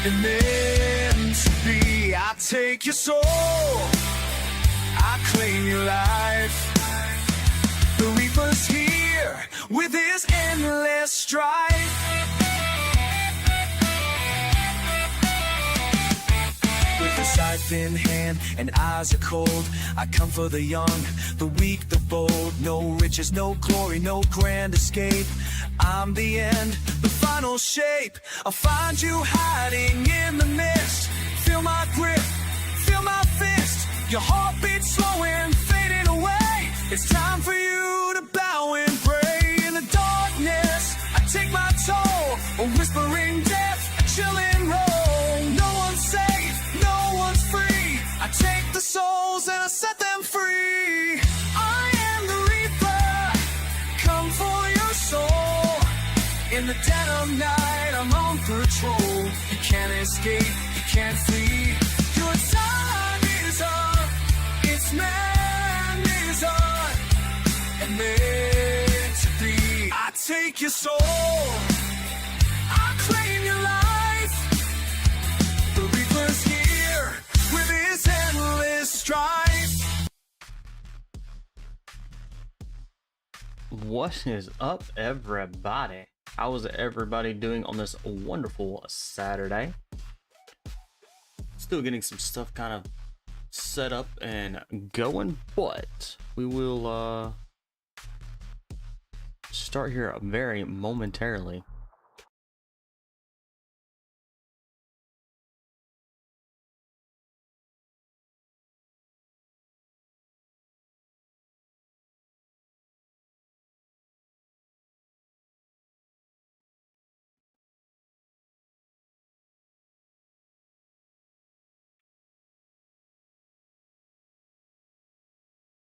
and meant to be. I take your soul, I claim your life. The Reaper's here with his endless strife. With a scythe in hand and eyes are cold, I come for the young, the weak, the bold. No riches, no glory, no grand escape. I'm the end, the final shape. I'll find you hiding in the mist. Feel my grip, feel my fist. Your heartbeat slowing, fading away. It's time for you to bow and pray. In the darkness, I take my toll. A whispering death, a chilling roll. No one's safe, no one's free. I take the souls and I set them free. I am the Reaper, come for your soul. In the dead of night, I'm on patrol. You can't escape, you can't flee. Your time is up, it's man is on, and meant to be. I take your soul, I claim your life. The Reaper's here with his endless strife. What is up, everybody? How is everybody doing on this wonderful Saturday? Still getting some stuff kind of set up and going, but we will start here very momentarily.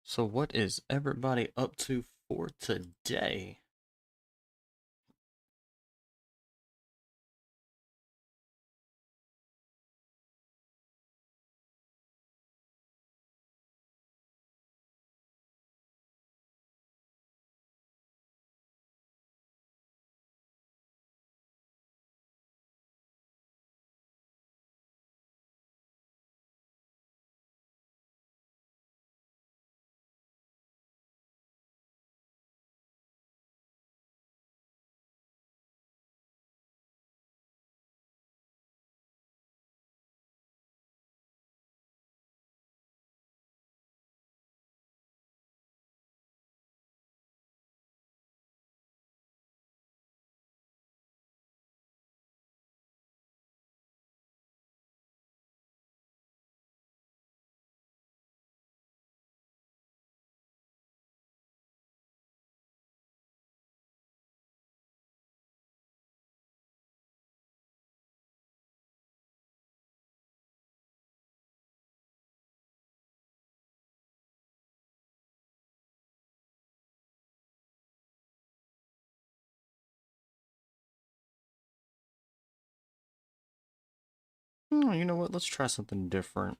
So what is everybody up to for today? You know what? Let's try something different.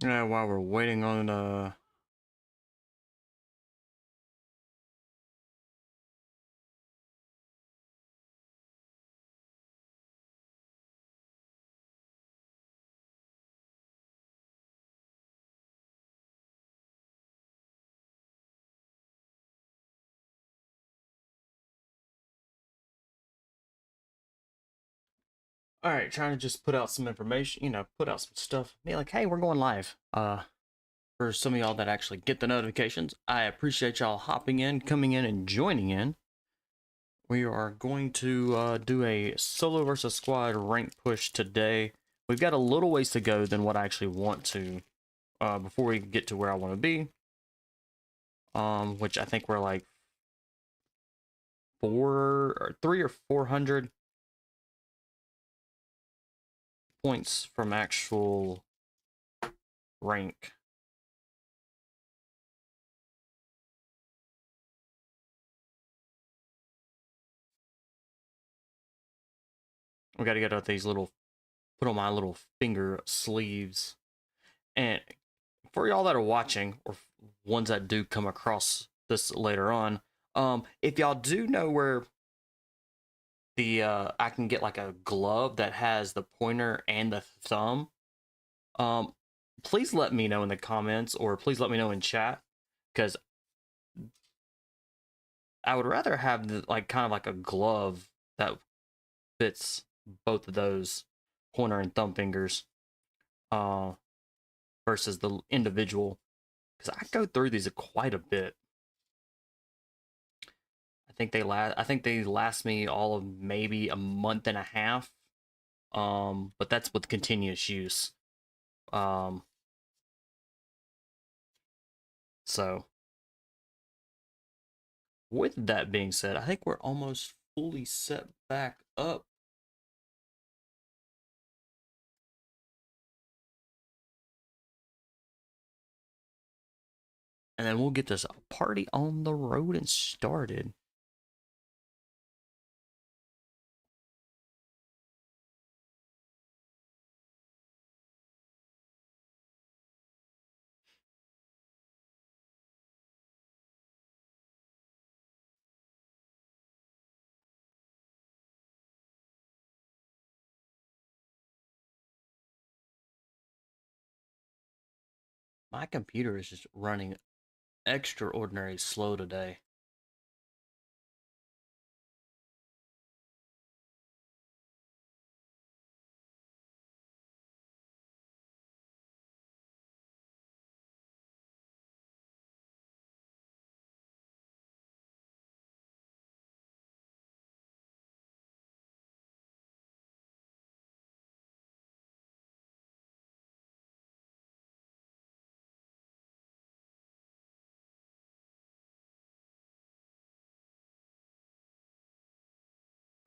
Yeah, while we're waiting on all right, trying to just put out some information, put out some stuff. Be like, hey, we're going live. For some of y'all that actually get the notifications, I appreciate y'all hopping in, coming in, and joining in. We are going to do a solo versus squad rank push today. We've got a little ways to go than what I actually want to before we get to where I want to be. Which I think we're like 3 or 400 points from actual rank. We got to get out these little, put on my little finger sleeves. And for y'all that are watching, or ones that do come across this later on, if y'all do know where the I can get like a glove that has the pointer and the thumb, please let me know in the comments, or please let me know in chat, because I would rather have like kind of like a glove that fits both of those pointer and thumb fingers, versus the individual, because I go through these quite a bit. I think they last me all of maybe a month and a half. But that's with continuous use. So with that being said, I think we're almost fully set back up. And then we'll get this party on the road and started. My computer is just running extraordinary slow today.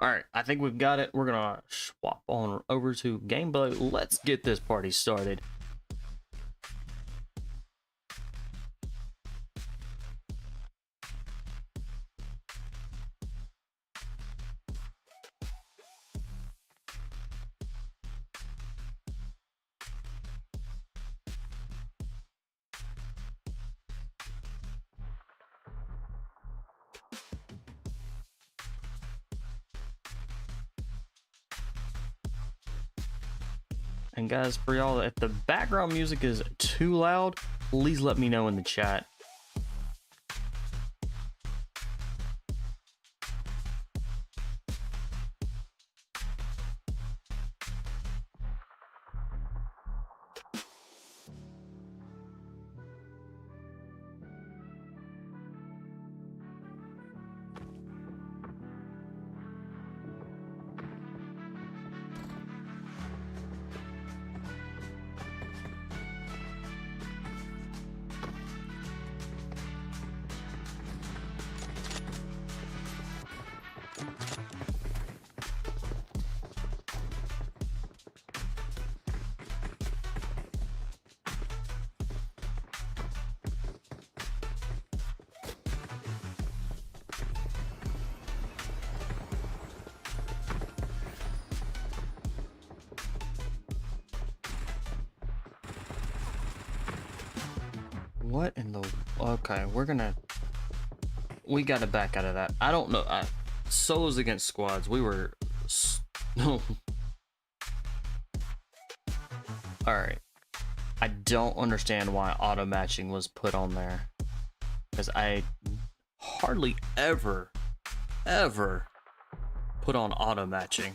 All right, I think we've got it. We're gonna swap on over to gameplay. Let's get this party started. And guys, for y'all, if the background music is too loud, please let me know in the chat. What in the... Okay, we gotta back out of that. I don't know. Solos against squads, we were... No. Alright. I don't understand why auto matching was put on there. Because I hardly ever put on auto matching.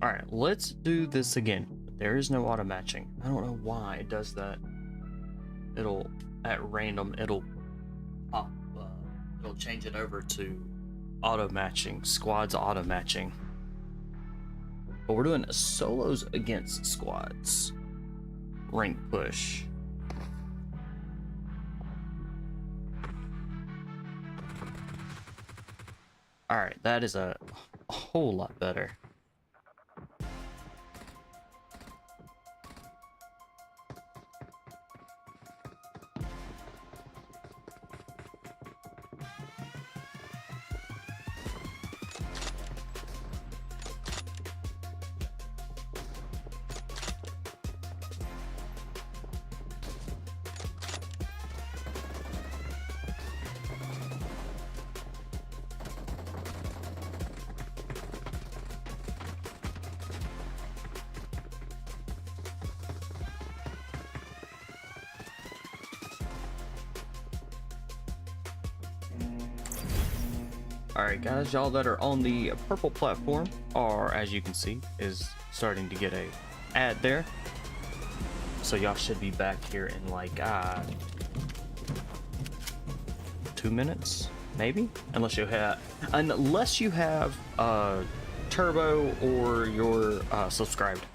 Alright, let's do this again. There is no auto matching. I don't know why it does that. It'll, at random, it'll pop, it'll change it over to auto matching, squads auto matching. But we're doing solos against squads. Rank push. Alright, that is a whole lot better. Alright guys, y'all that are on the purple platform are, as you can see, is starting to get a ad there. So y'all should be back here in like 2 minutes, maybe? Unless you have turbo or you're subscribed.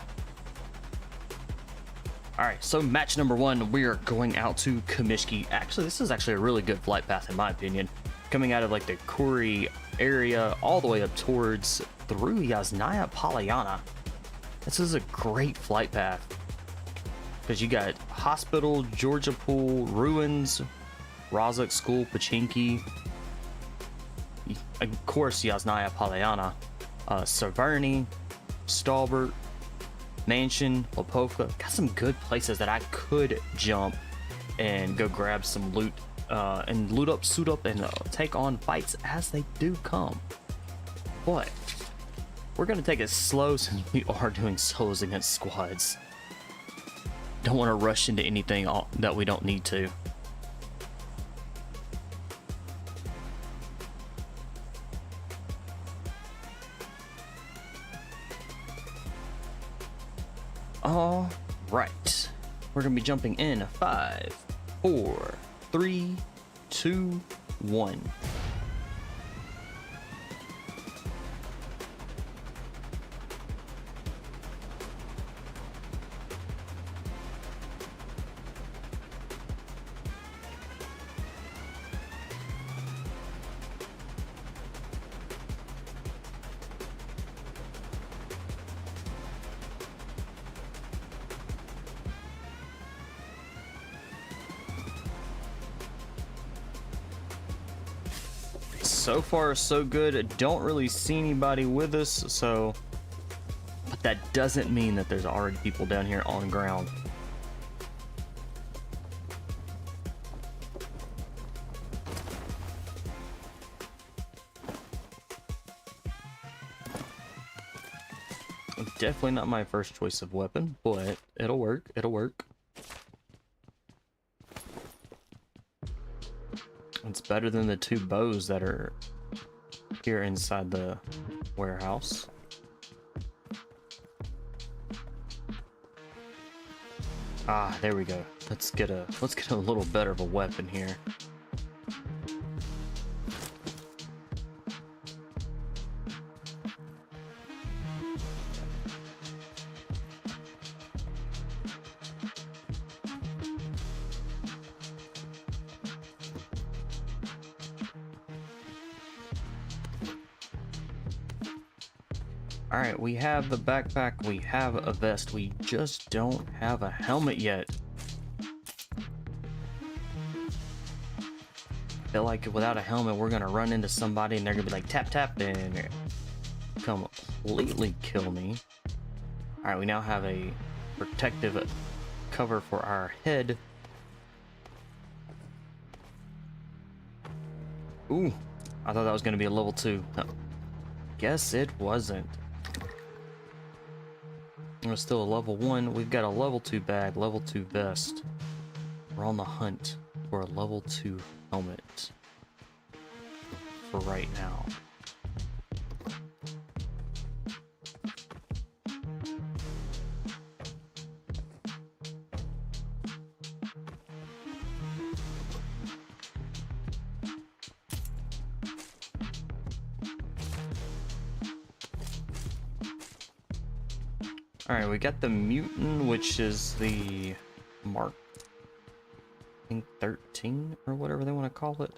Alright, so match number 1, we are going out to Kamishki. Actually, this is actually a really good flight path in my opinion. Coming out of like the Kuri area all the way up towards through Yasnaya Polyana. This is a great flight path because you got Hospital, Georgia Pool, Ruins, Rozak School, Pachinki, of course Yasnaya Polyana, Severny, Stalbert, Mansion, Lopovka. Got some good places that I could jump and go grab some loot and loot up, suit up, and take on fights as they do come. But we're gonna take it slow since we are doing solos against squads. Don't want to rush into anything that we don't need to. All right, we're gonna be jumping in 5, 4, 3, 2, 1. So far so good. Don't really see anybody with us, so but that doesn't mean that there's already people down here on ground. Definitely not my first choice of weapon, but it'll work. It'll work. It's better than the 2 bows that are here inside the warehouse. Ah, there we go. Let's get a little better of a weapon here. Alright, we have the backpack, we have a vest, we just don't have a helmet yet. Feel like without a helmet we're gonna run into somebody and they're gonna be like tap tap and completely kill me. Alright, we now have a protective cover for our head. Ooh, I thought that was gonna be a level 2. No, guess it wasn't. We're still a level 1. We've got a level 2 bag, level 2 vest. We're on the hunt for a level 2 helmet for right now. Alright, we got the mutant, which is the Mark, I think 13 or whatever they want to call it.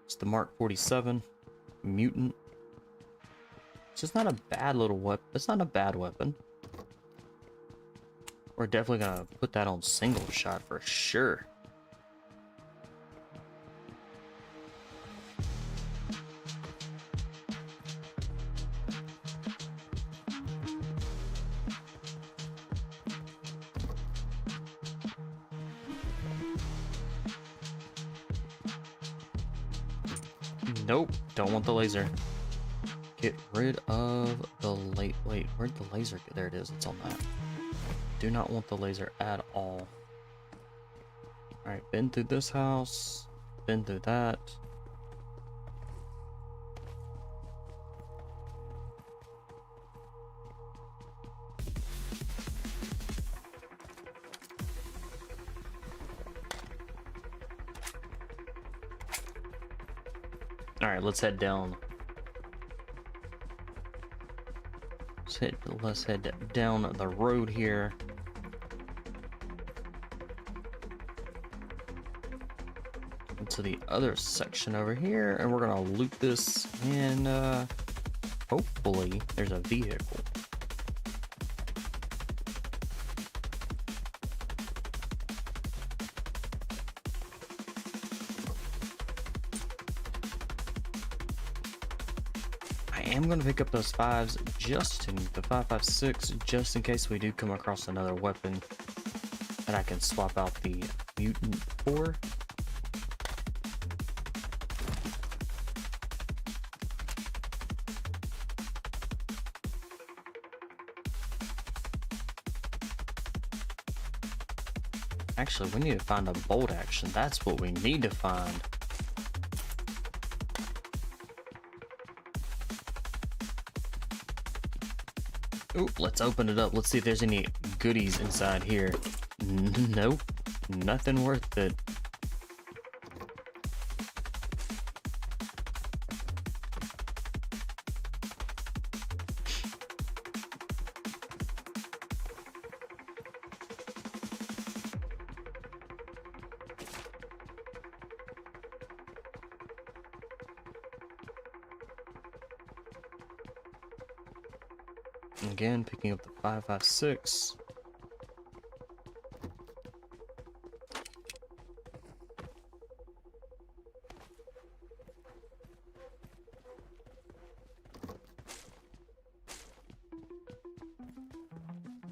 It's the Mark 47 mutant. It's just not a bad little weapon. It's not a bad weapon. We're definitely gonna put that on single shot for sure. Nope, don't want the laser. Get rid of the wait, where'd the laser go? There it is, it's on that. Do not want the laser at all. Alright, been through this house, been through that. Alright, let's head down. Let's head down the road here. Into the other section over here, and we're gonna loot this, and hopefully there's a vehicle. I am going to pick up those 5s, the 5.56, just in case we do come across another weapon that I can swap out the mutant for. Actually, we need to find a bolt action. That's what we need to find. Ooh, let's open it up. Let's see if there's any goodies inside here. Nope, nothing worth it. Again, picking up the 5.56.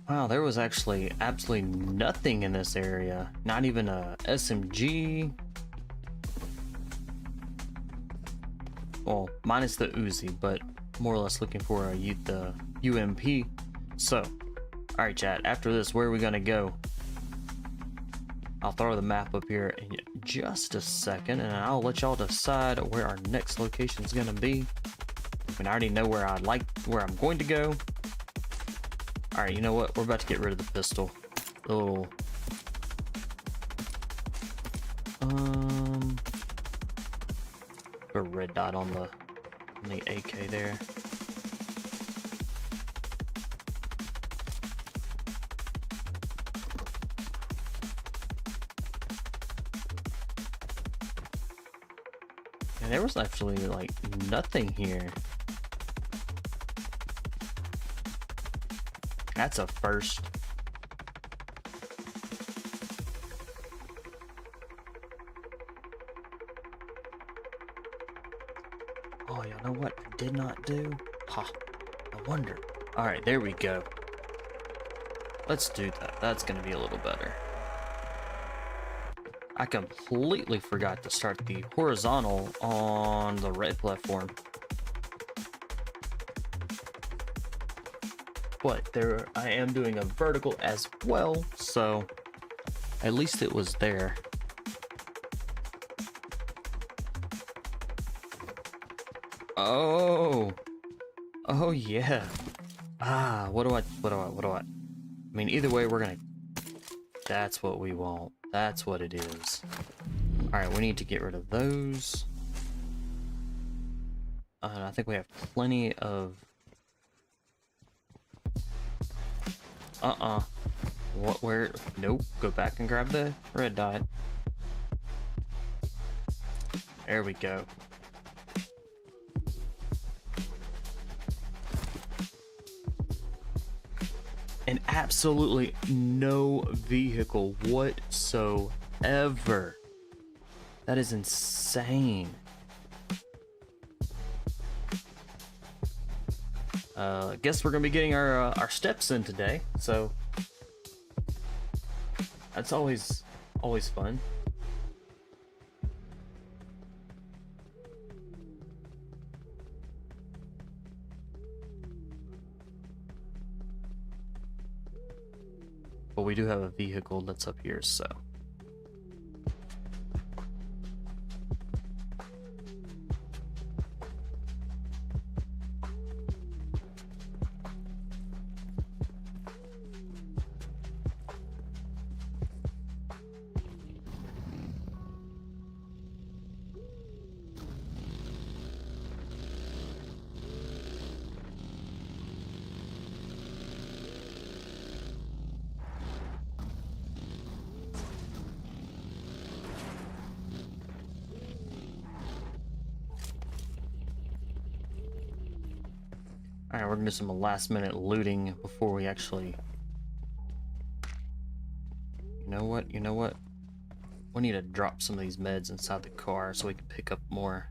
Wow, there was actually absolutely nothing in this area. Not even a SMG. Well, minus the Uzi, but more or less looking for the UMP. So, alright chat, after this, where are we gonna go? I'll throw the map up here in just a second, and I'll let y'all decide where our next location is gonna be. I mean, I already know where where I'm going to go. Alright, you know what? We're about to get rid of the pistol. Oh. Put a red dot on the AK there. And there was actually like nothing here. That's a first. Oh, you know what I did not do? Ha, I wonder. Alright, there we go. Let's do that. That's gonna be a little better. I completely forgot to start the horizontal on the red platform. But there, I am doing a vertical as well, so at least it was there. Oh, oh yeah. Ah, what do I? I mean, either way, we're gonna. That's what we want. That's what it is. All right, we need to get rid of those. I think we have plenty of What, where? Nope. Go back and grab the red dot. There we go. And absolutely no vehicle whatsoever. That is insane. Guess we're gonna be getting our steps in today, so that's always fun. But we do have a vehicle that's up here, so. Alright, we're gonna do some last minute looting before we actually... You know what? We need to drop some of these meds inside the car so we can pick up more.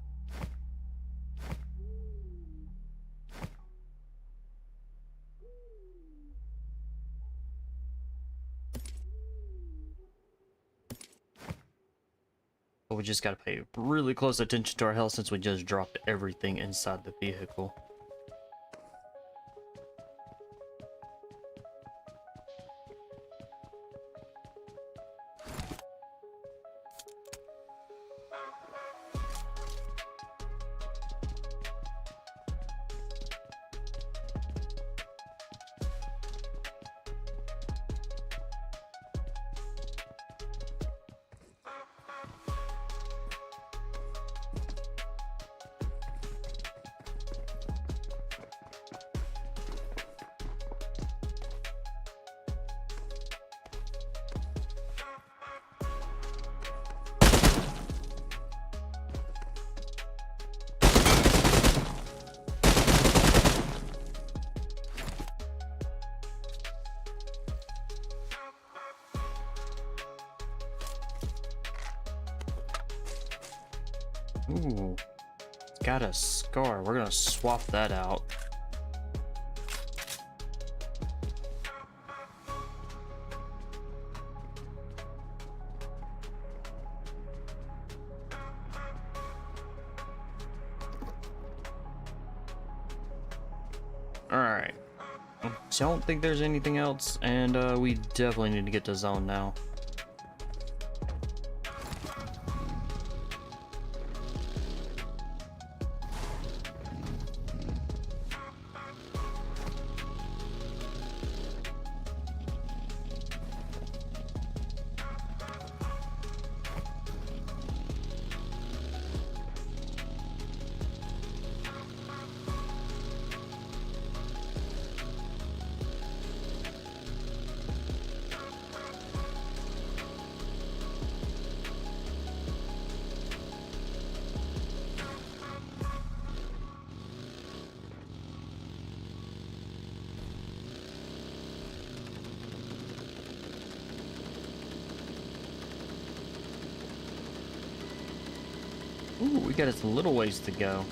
But we just gotta pay really close attention to our health since we just dropped everything inside the vehicle. Ooh, it's got a scar. We're gonna swap that out. Alright. Don't think there's anything else, and we definitely need to get to zone now. Ooh, we got a little ways to go.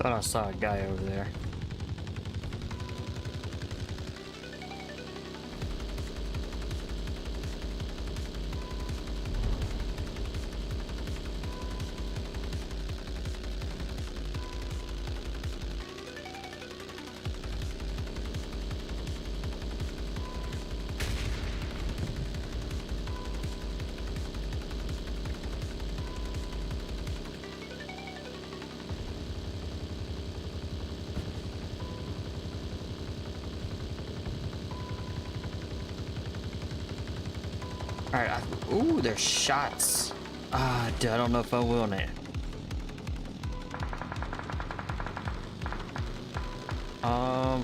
Thought I saw a guy over there. Alright, ooh, there's shots. Ah, dude, I don't know if I will now.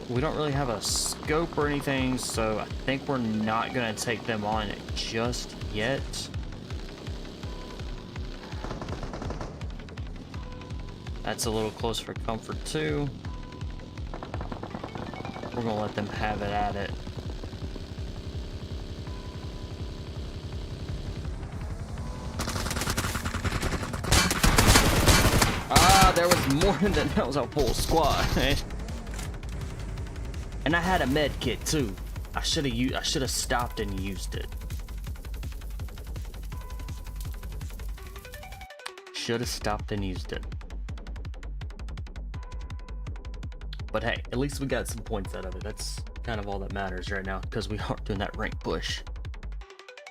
We don't really have a scope or anything, so I think we're not gonna take them on just yet. That's a little close for comfort too. We're gonna let them have it at it. There was more than that. Was a full squad. And I had a med kit too. I should have stopped and used it. Should have stopped and used it. But hey, at least we got some points out of it. That's kind of all that matters right now, because we aren't doing that rank push.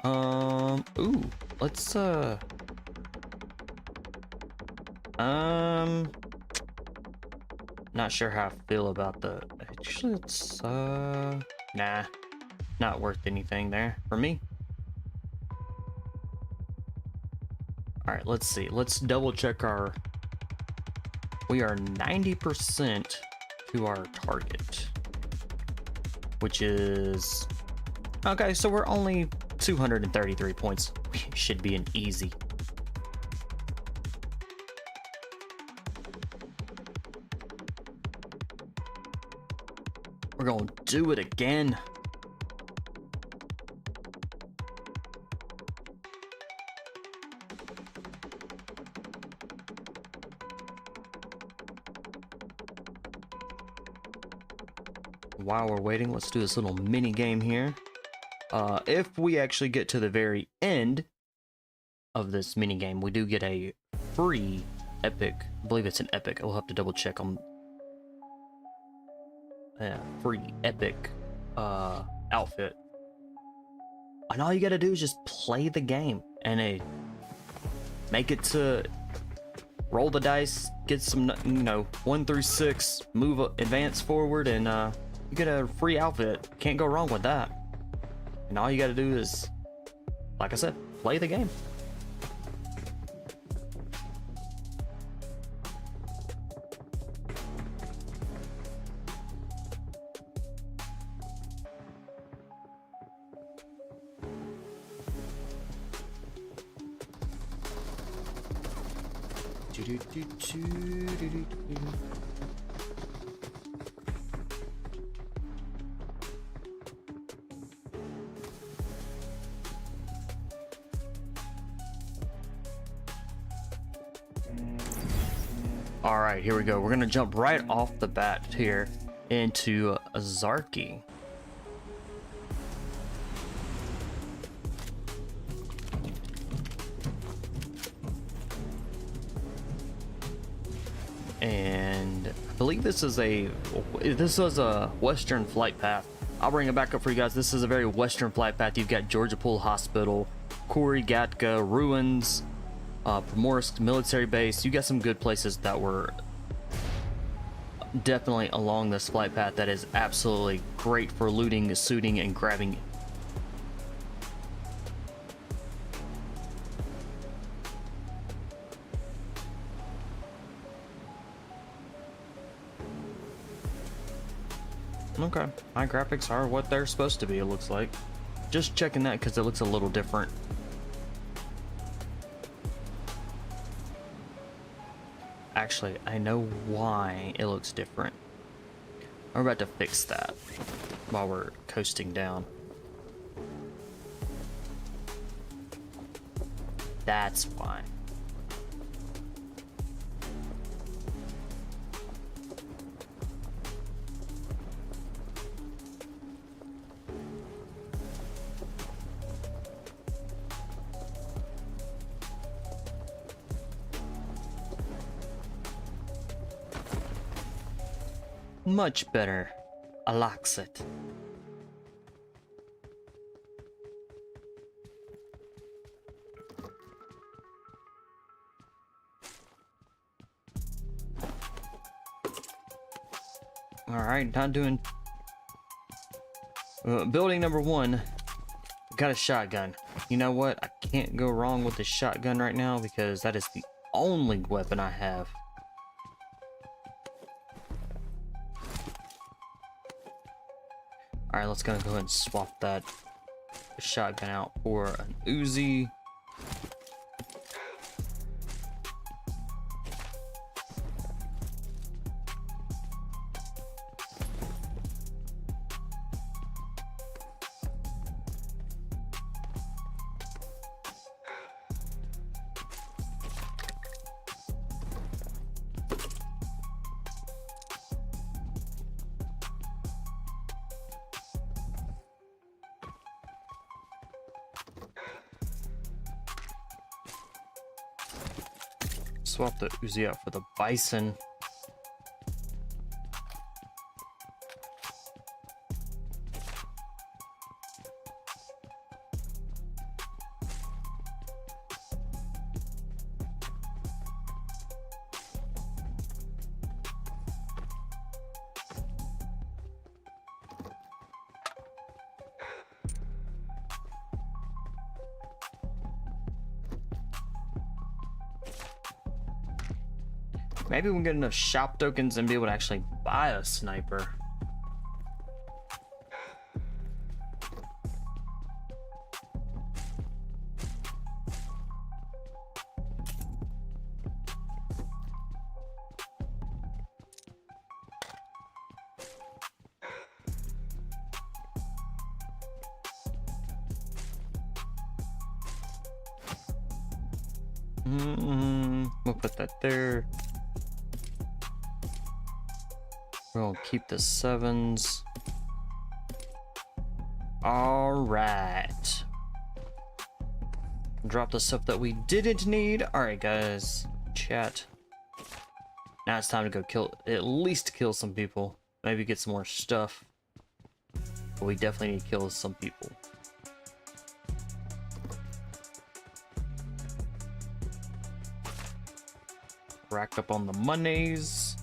Ooh, let's not sure how I feel about the, actually it's nah, not worth anything there for me. All right, let's see, let's double check our, we are 90% to our target, which is okay, so we're only 233 points. We should be an easy. We're gonna do it again. While we're waiting, let's do this little mini game here. If we actually get to the very end of this mini game, we do get a free epic. I believe it's an epic. We'll have to double check on. Free epic outfit, and all you gotta do is just play the game and make it to roll the dice, get some, you know, 1 through 6, move advance forward, and you get a free outfit. Can't go wrong with that. And all you gotta do is, like I said, play the game. All right, here we go. We're gonna jump right off the bat here into Zarky. And I believe this was a Western flight path. I'll bring it back up for you guys. This is a very Western flight path. You've got Georgia Pool Hospital, Corey Gatka ruins, Primorsk military base. You got some good places that were definitely along this flight path that is absolutely great for looting, shooting, and grabbing. Okay, my graphics are what they're supposed to be, it looks like. Just checking that because it looks a little different. Actually, I know why it looks different. I'm about to fix that while we're coasting down. That's why. Much better. I likes it. Alright, not doing... building number 1. Got a shotgun. You know what? I can't go wrong with the shotgun right now because that is the only weapon I have. Alright, let's go ahead and swap that shotgun out for an Uzi. Swap the Uzi out for the Bison. Maybe we'll get enough shop tokens and be able to actually buy a sniper. We'll put that there. We'll keep the 7s. All right. Drop the stuff that we didn't need. All right, guys. Chat. Now it's time to go kill, at least kill some people. Maybe get some more stuff. But we definitely need to kill some people. Rack up on the monies.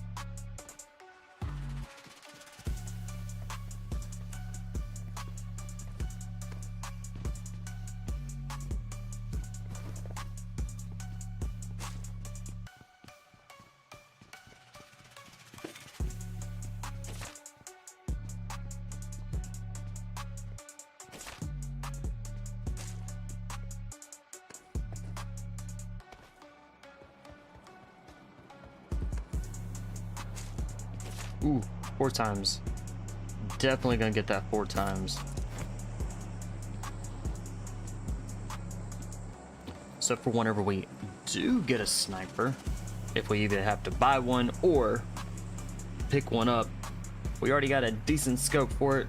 Ooh, 4 times. Definitely gonna get that 4 times. So for whenever we do get a sniper, if we either have to buy one or pick one up, we already got a decent scope for it.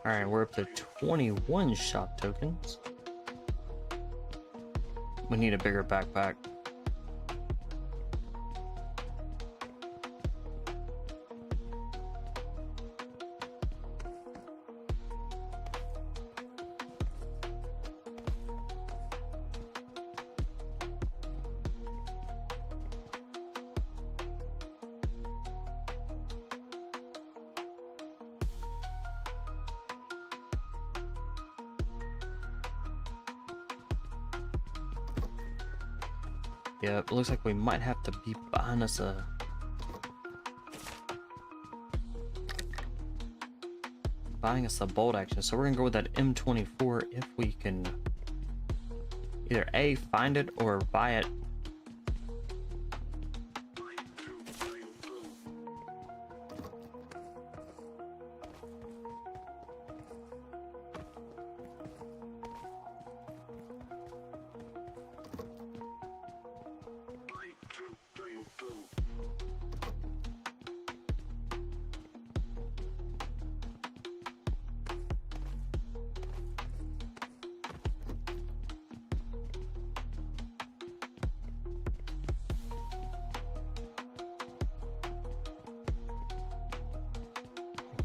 Alright, we're up to 21 shop tokens. We need a bigger backpack. Yeah, it looks like we might have to be buying us a... bolt action. So we're gonna go with that M24 if we can either A, find it or buy it.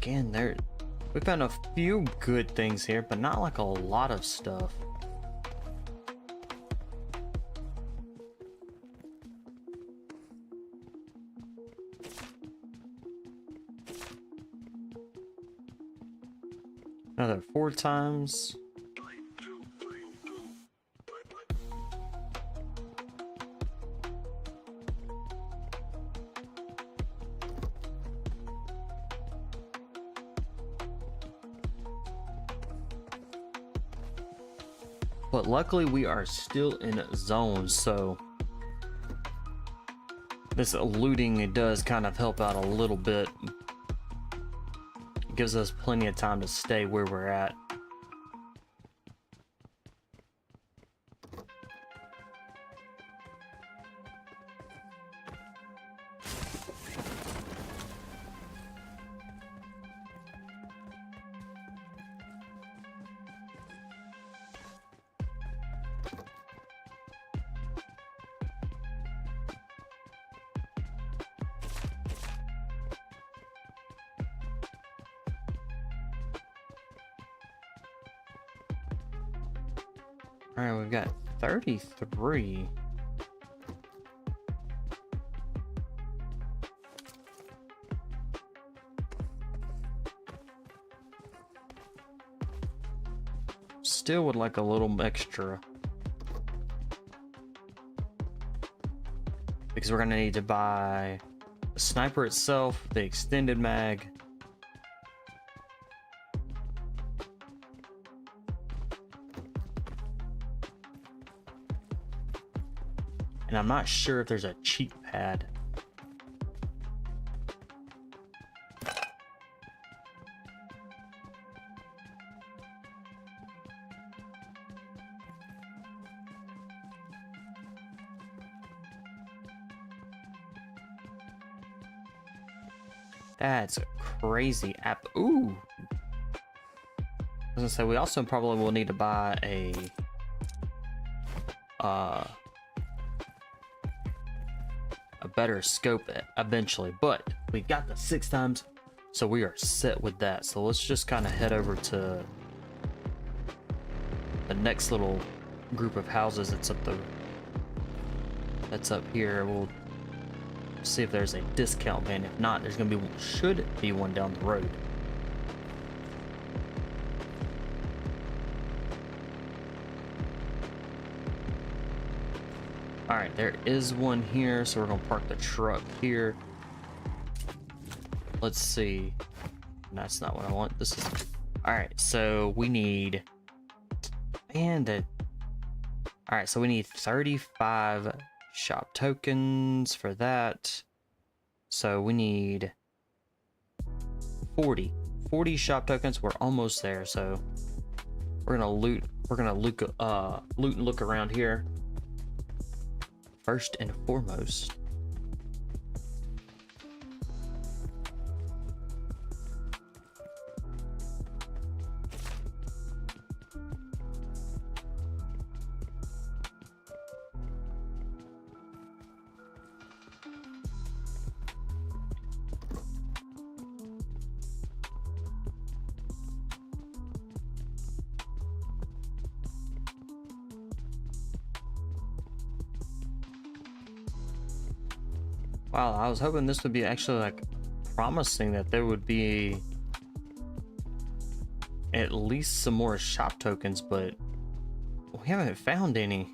again, we found a few good things here, but not like a lot of stuff. Another 4 times. But luckily we are still in zones, so this looting, it does kind of help out a little bit. It gives us plenty of time to stay where we're at. Alright, we've got 33. Still would like a little extra. Because we're gonna need to buy the sniper itself, the extended mag. And I'm not sure if there's a cheat pad. That's a crazy app. Ooh. I was gonna say, we also probably will need to buy a better scope eventually, but we got the 6 times, so we are set with that. So let's just kind of head over to the next little group of houses that's up here. We'll see if there's a discount van. If not, there's gonna be should be one down the road. All right, there is one here, so we're gonna park the truck here. Let's see. That's not what I want. This is all right. So we need, all right, so we need 35 shop tokens for that. So we need 40 shop tokens. We're almost there. So we're gonna loot and look around here. First and foremost, wow, I was hoping this would be actually like promising that there would be at least some more shop tokens, but we haven't found any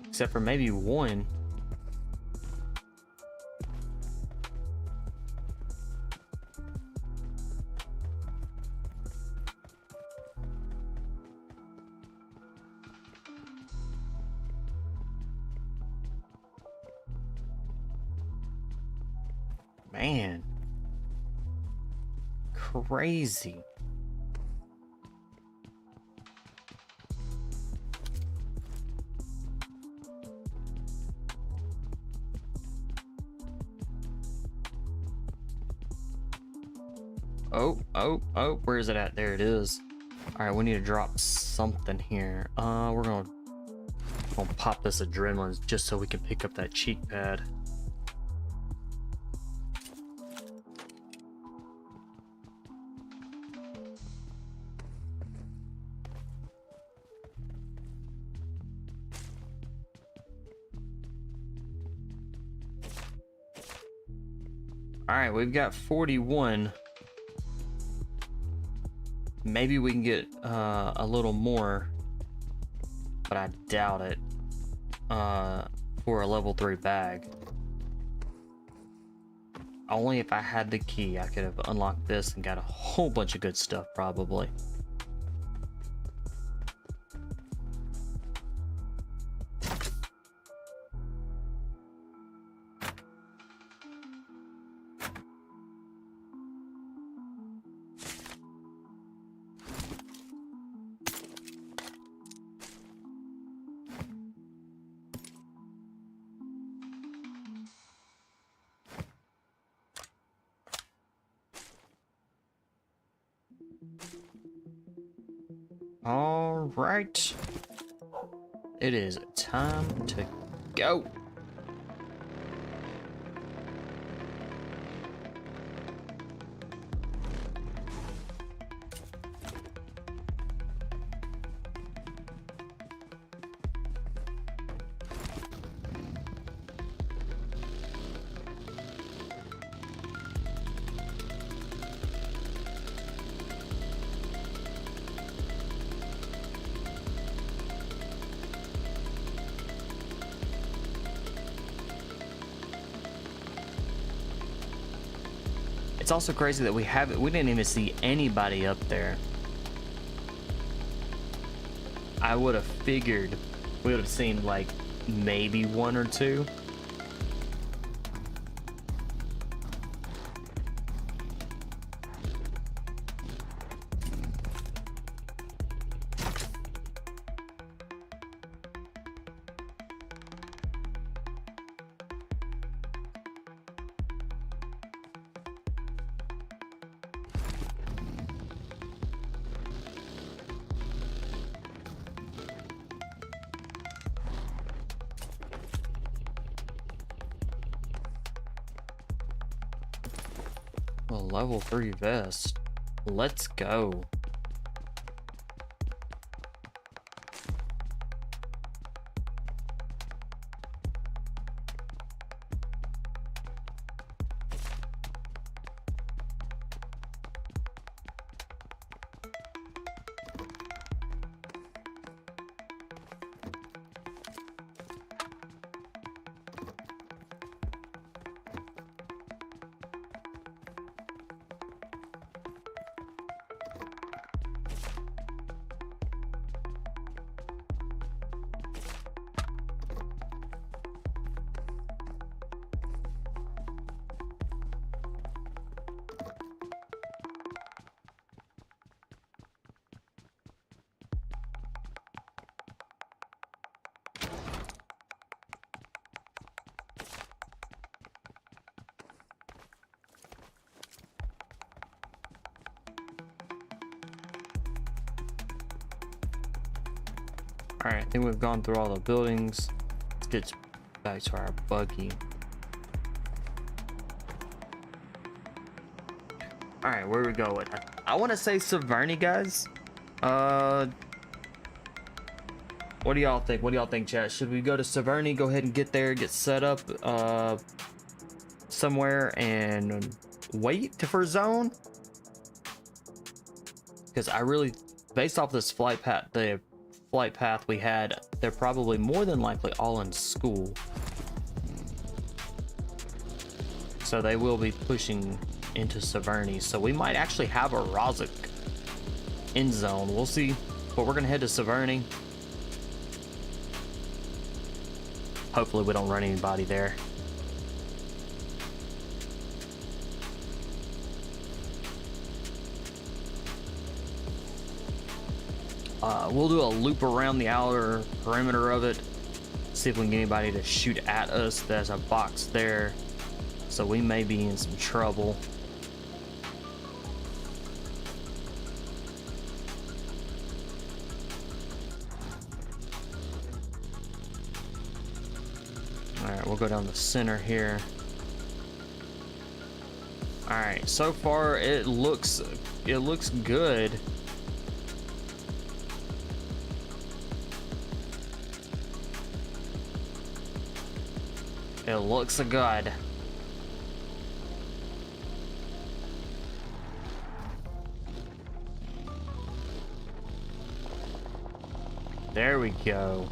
except for maybe one. Man, crazy. Oh, where is it at? There it is. All right, we need to drop something here. We're gonna pop this adrenaline just so we can pick up that cheat pad. Alright, we've got 41. Maybe we can get a little more, but I doubt it, for a level 3 bag. Only if I had the key, I could have unlocked this and got a whole bunch of good stuff, probably. All right, it is time to go. It's also crazy that we didn't even see anybody up there. I would have figured we would have seen like maybe one or two. A level 3 vest. Let's go. Alright, I think we've gone through all the buildings. Let's get back to our buggy. Alright, where we going? I want to say Severny, guys. What do y'all think? What do y'all think, chat? Should we go to Severny, go ahead and get there, get set up somewhere and wait for zone? Because I really, based off this flight path, the flight path we had, they're probably more than likely all in school, so they will be pushing into Severny, so we might actually have a Rozak in zone. We'll see, but we're gonna head to Severny. Hopefully we don't run anybody there. We'll do a loop around the outer perimeter of it, see if we can get anybody to shoot at us. There's a box there, so we may be in some trouble. Alright, we'll go down the center here. Alright, so far it looks good. It looks good. There we go.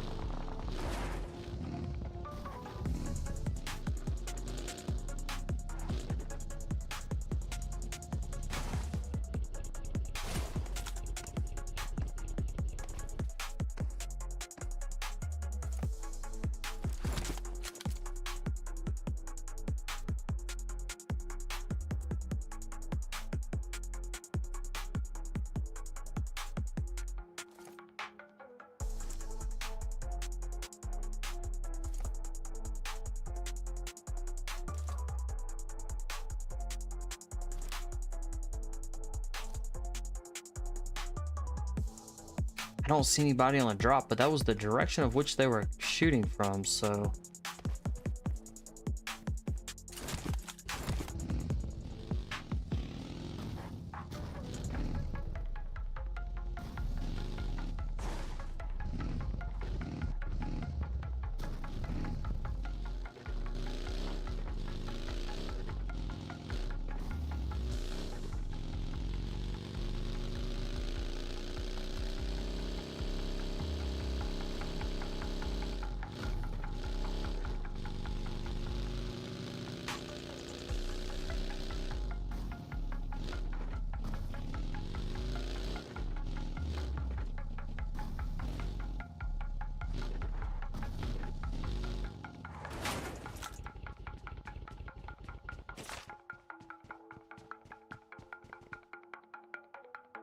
I don't see anybody on the drop, but that was the direction of which they were shooting from, so...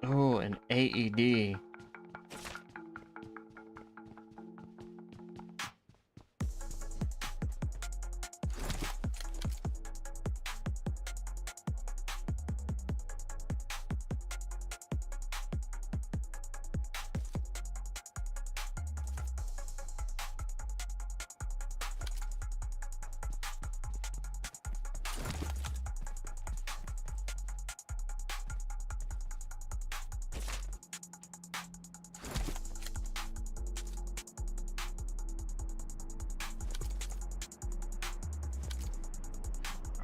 Oh, an AED.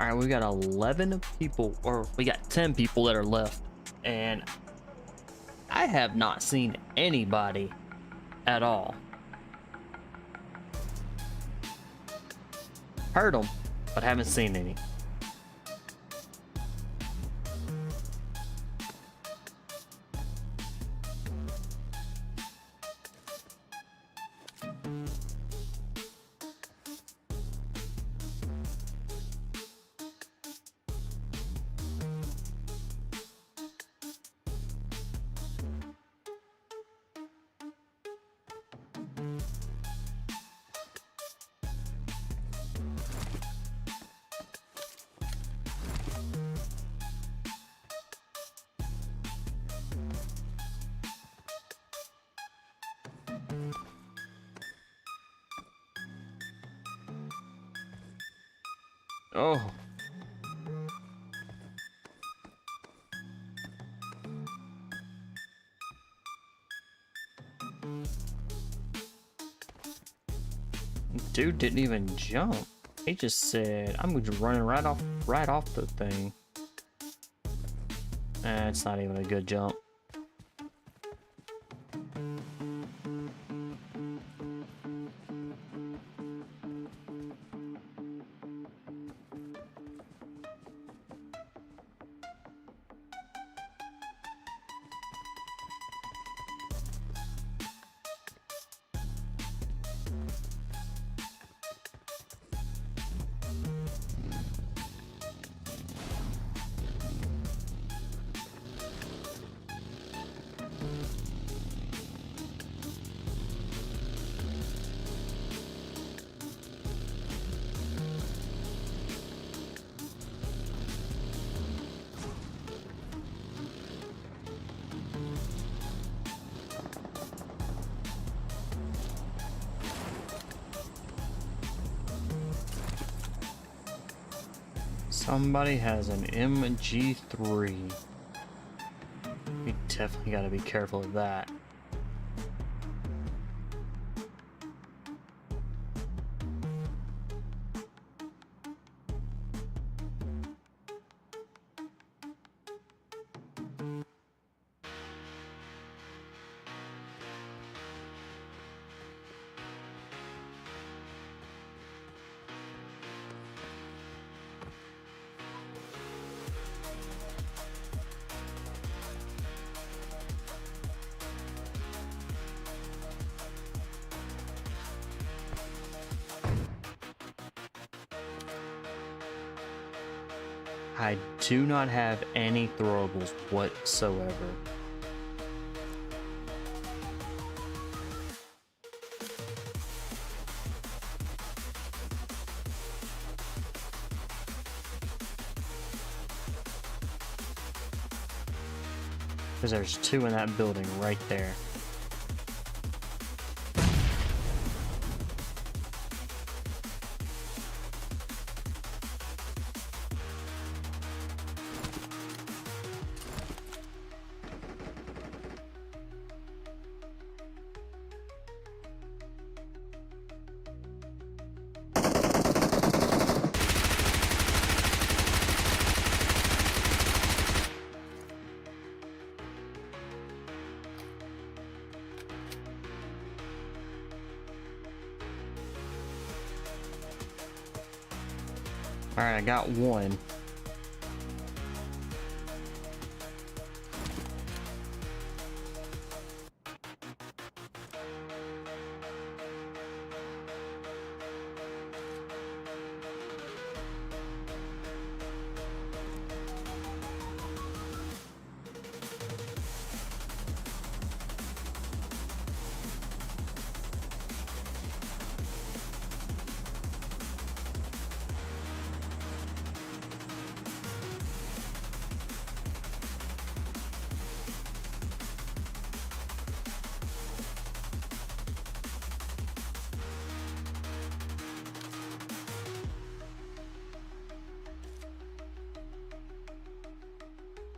All right, we got 11 people, or we got 10 people that are left, and I have not seen anybody at all. Heard them, but haven't seen any. Oh. Dude didn't even jump. He just said, I'm just running right off the thing. It's not even a good jump. Somebody has an MG3. We definitely gotta be careful of that. I do not have any throwables whatsoever. Because there's 2 in that building right there. Alright, I got 1.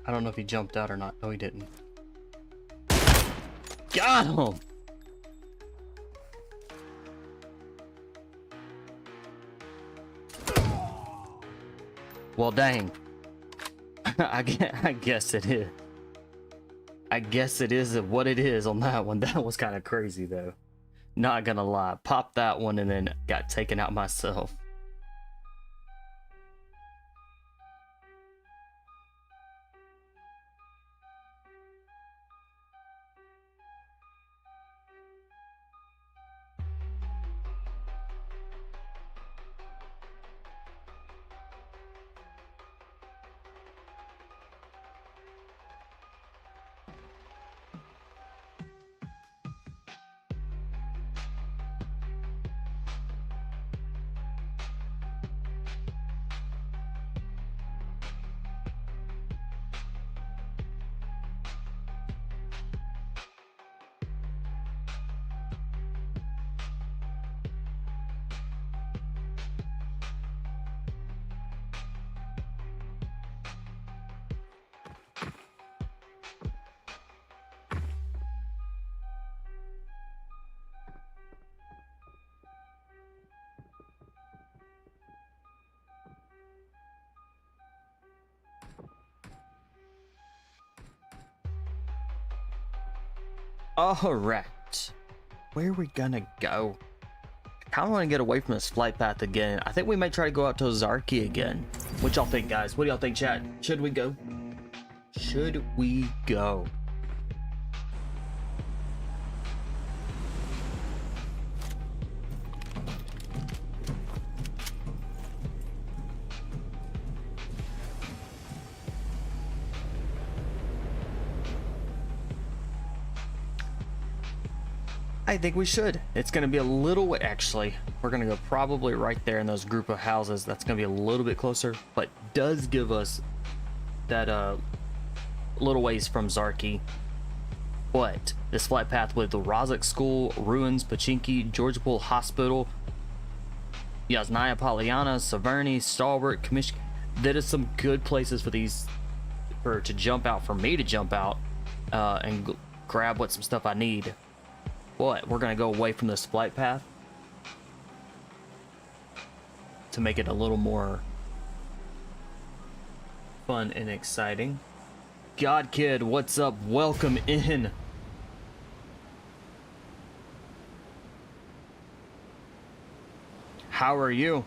I don't know if he jumped out or not. No, he didn't. Got him! Well, dang. I guess it is. I guess it is what it is on that one. That was kind of crazy, though. Not gonna lie. Popped that one and then got taken out myself. Alright. Where are we gonna go? I kinda wanna get away from this flight path again. I think we may try to go out to Zarki again. What y'all think, guys? What do y'all think, chat? Should we go? Should we go? I think we should. It's going to be a little, actually, we're going to go probably right there in those group of houses. That's going to be a little bit closer, but does give us that little ways from Zarki. But this flight path with the Rozak School, Ruins, Pachinki, Georgia Pool Hospital, Yasnaya Polyana, Severny, Stalwart, Commission, that is some good places for these, to jump out, for me to jump out and grab what some stuff I need. But we're gonna go away from this flight path to make it a little more fun and exciting. God Kid, what's up? Welcome in. How are you?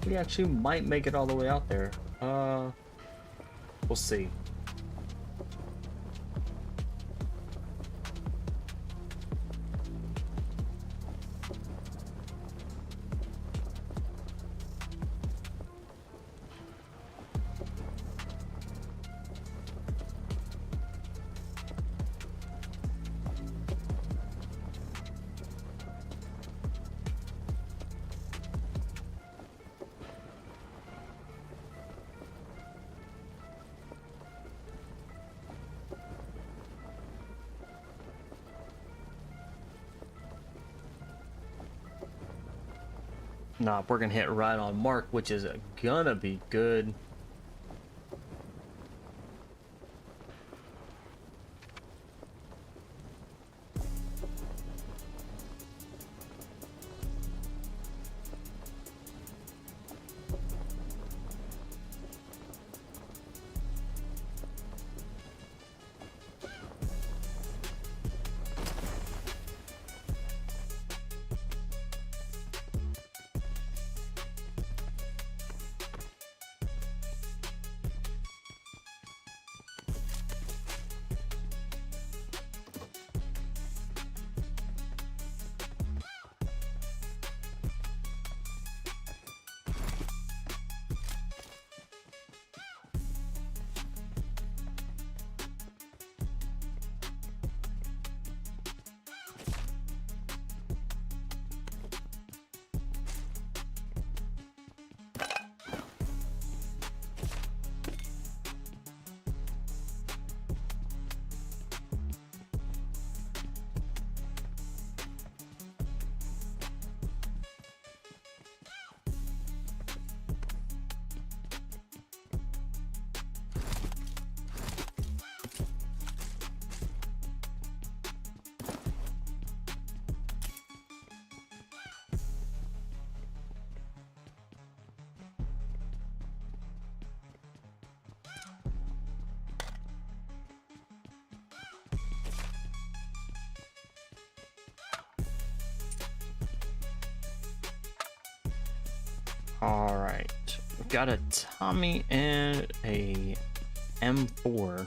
We actually might make it all the way out there. We'll see. Nah, we're gonna hit right on mark, which is gonna be good. All right, we've got a Tommy and a M4.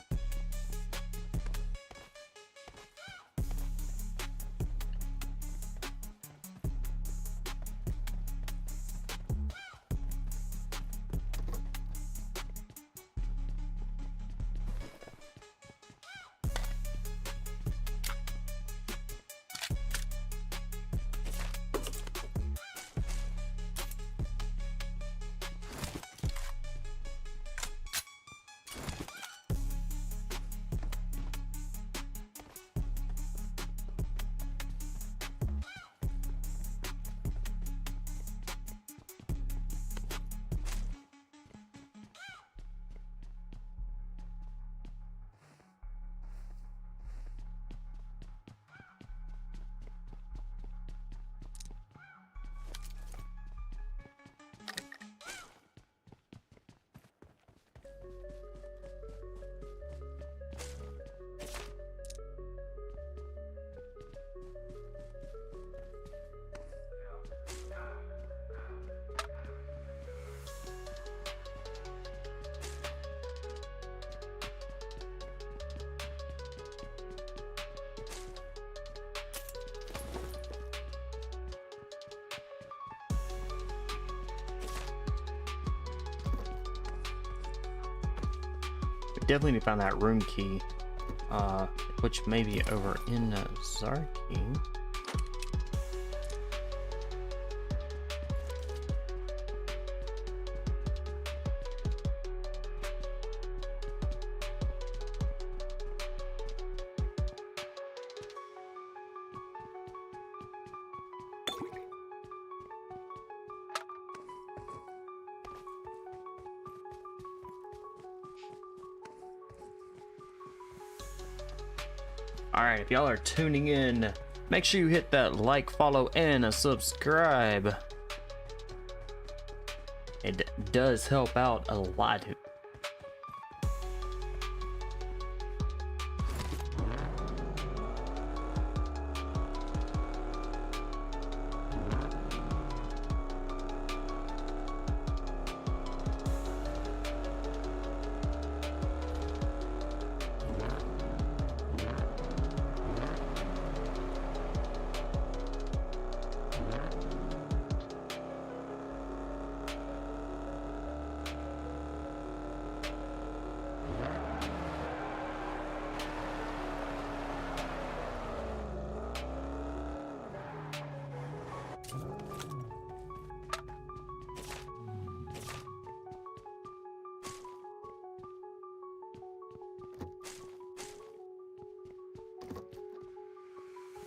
Definitely need to find that room key, which may be over in Zarky. Alright, if y'all are tuning in, make sure you hit that like, follow, and a subscribe. It does help out a lot.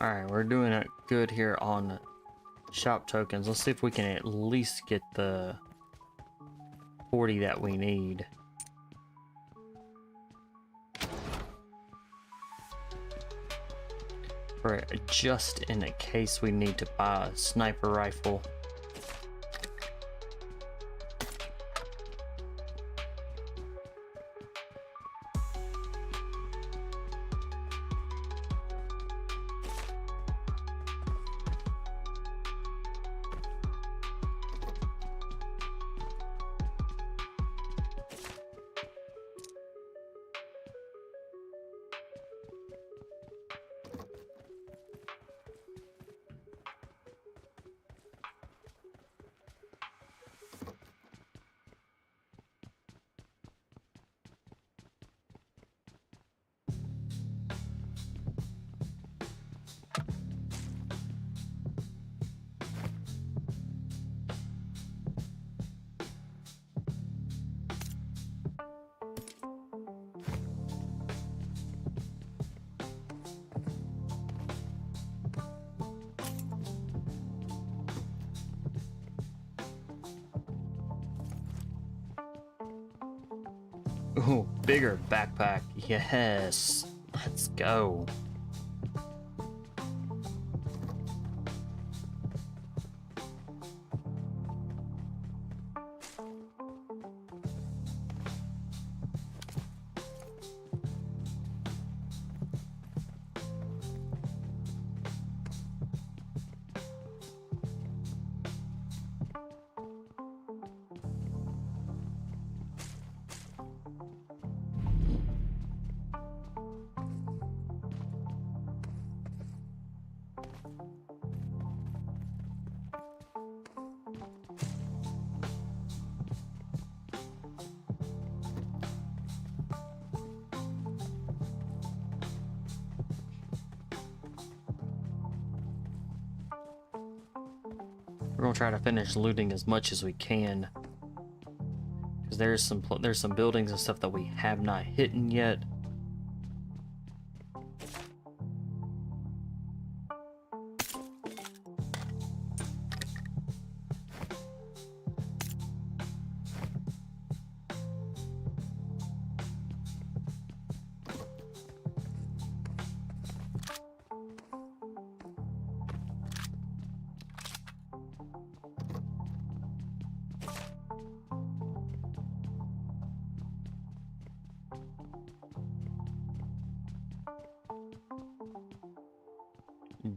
Alright, we're doing it good here on shop tokens. Let's see if we can at least get the 40 that we need. For just in case we need to buy a sniper rifle. Ooh, bigger backpack. Yes. Let's go. We're gonna try to finish looting as much as we can, because there's some buildings and stuff that we have not hit yet.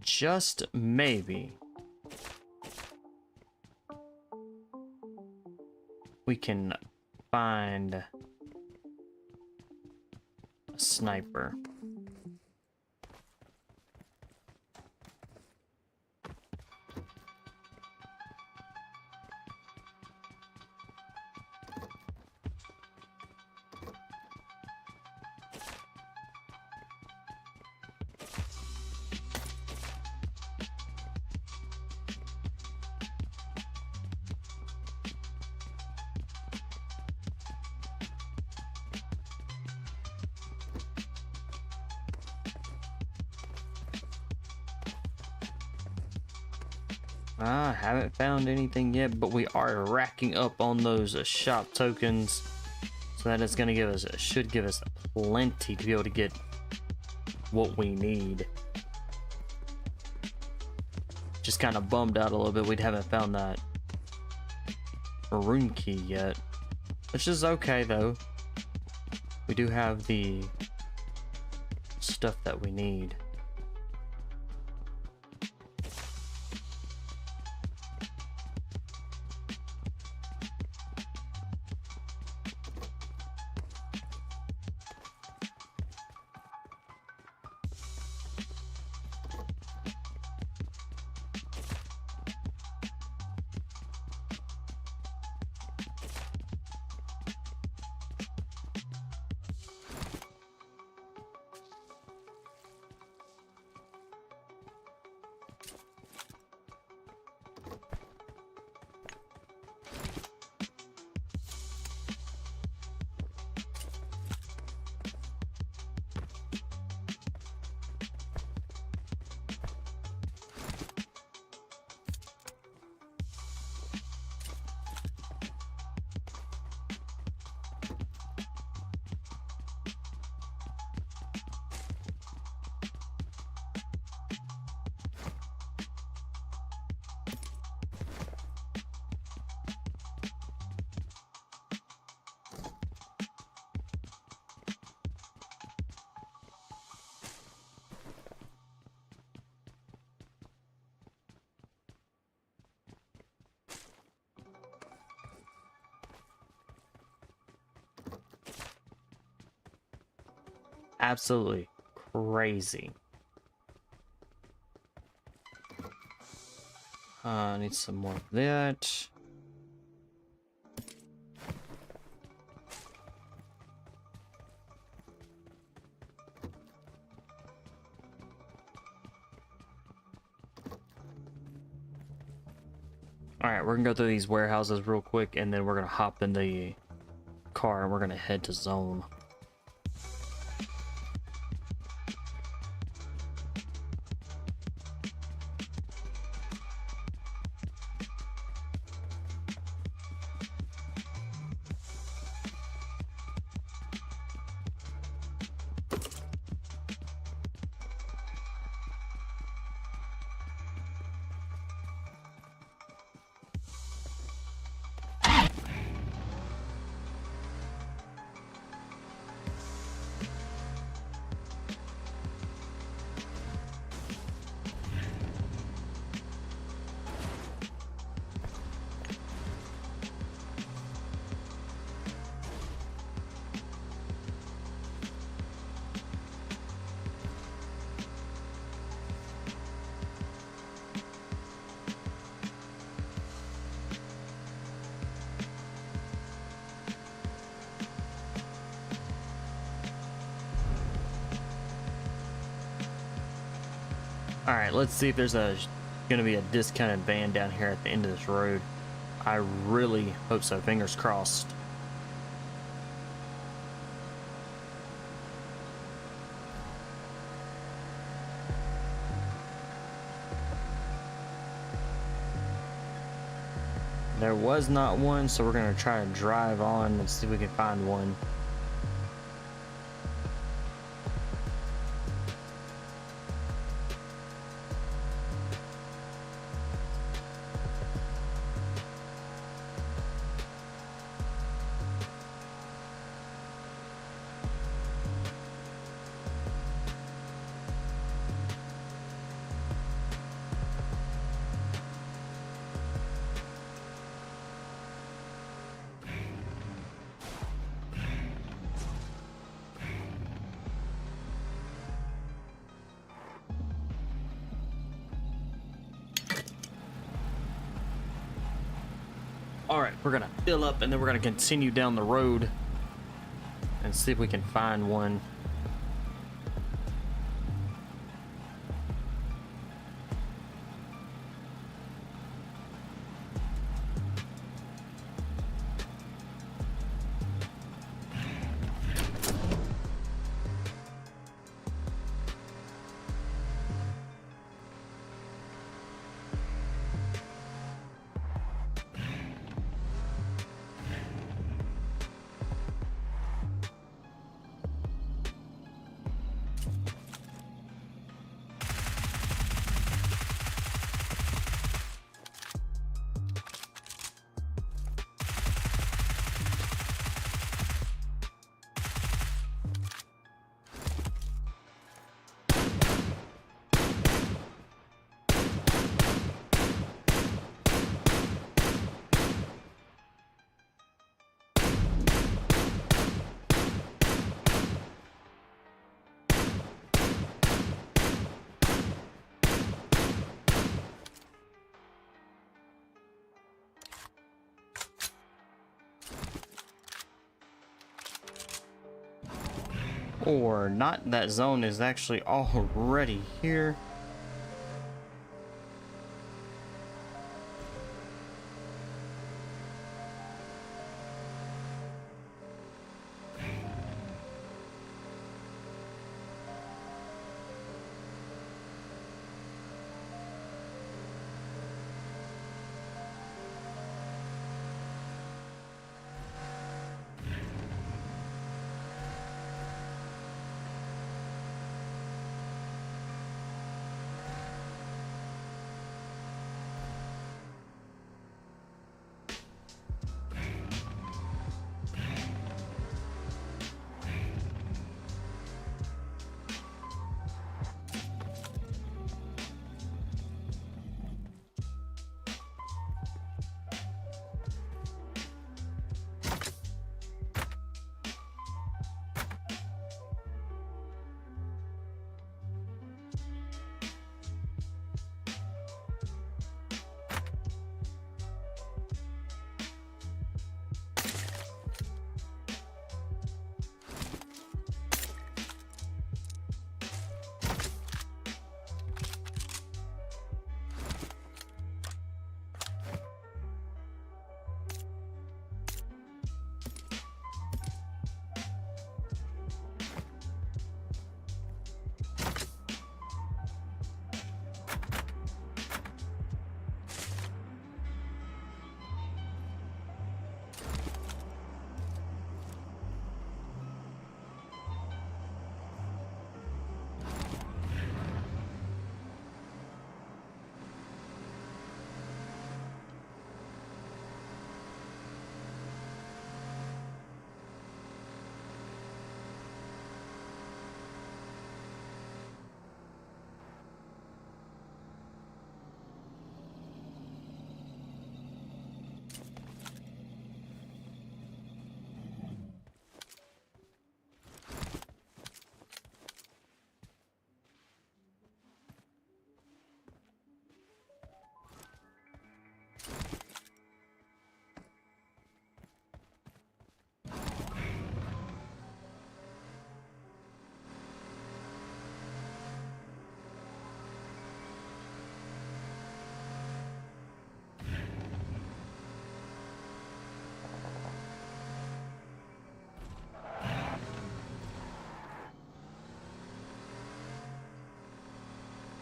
Just maybe we can find a sniper. I haven't found anything yet, but we are racking up on those shop tokens, so that is going to give us, should give us plenty to be able to get what we need. Just kind of bummed out a little bit we haven't found that room key yet, which is okay though. We do have the stuff that we need. Absolutely crazy. I need some more of that. Alright, we're gonna go through these warehouses real quick, and then we're gonna hop in the car and we're gonna head to zone. Alright, let's see if there's gonna be a discounted van down here at the end of this road. I really hope so. Fingers crossed. There was not one, so we're gonna try to drive on and see if we can find one. Alright, we're gonna fill up and then we're gonna continue down the road and see if we can find one. Or not, that zone is actually already here.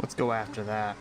Let's go after that.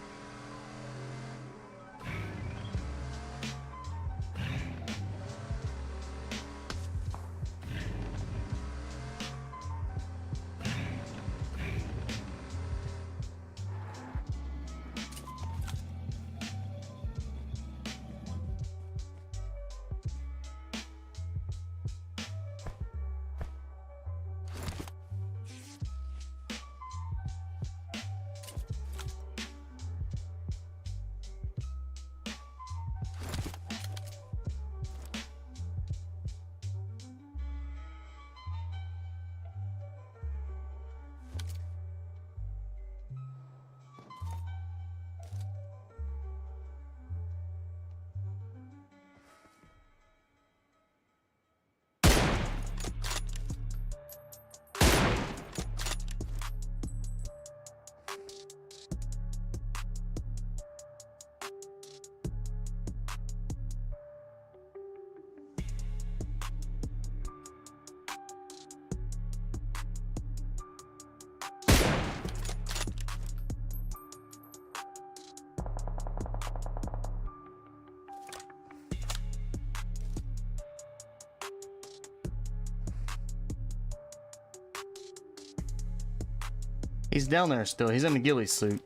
He's down there still. He's in the ghillie suit.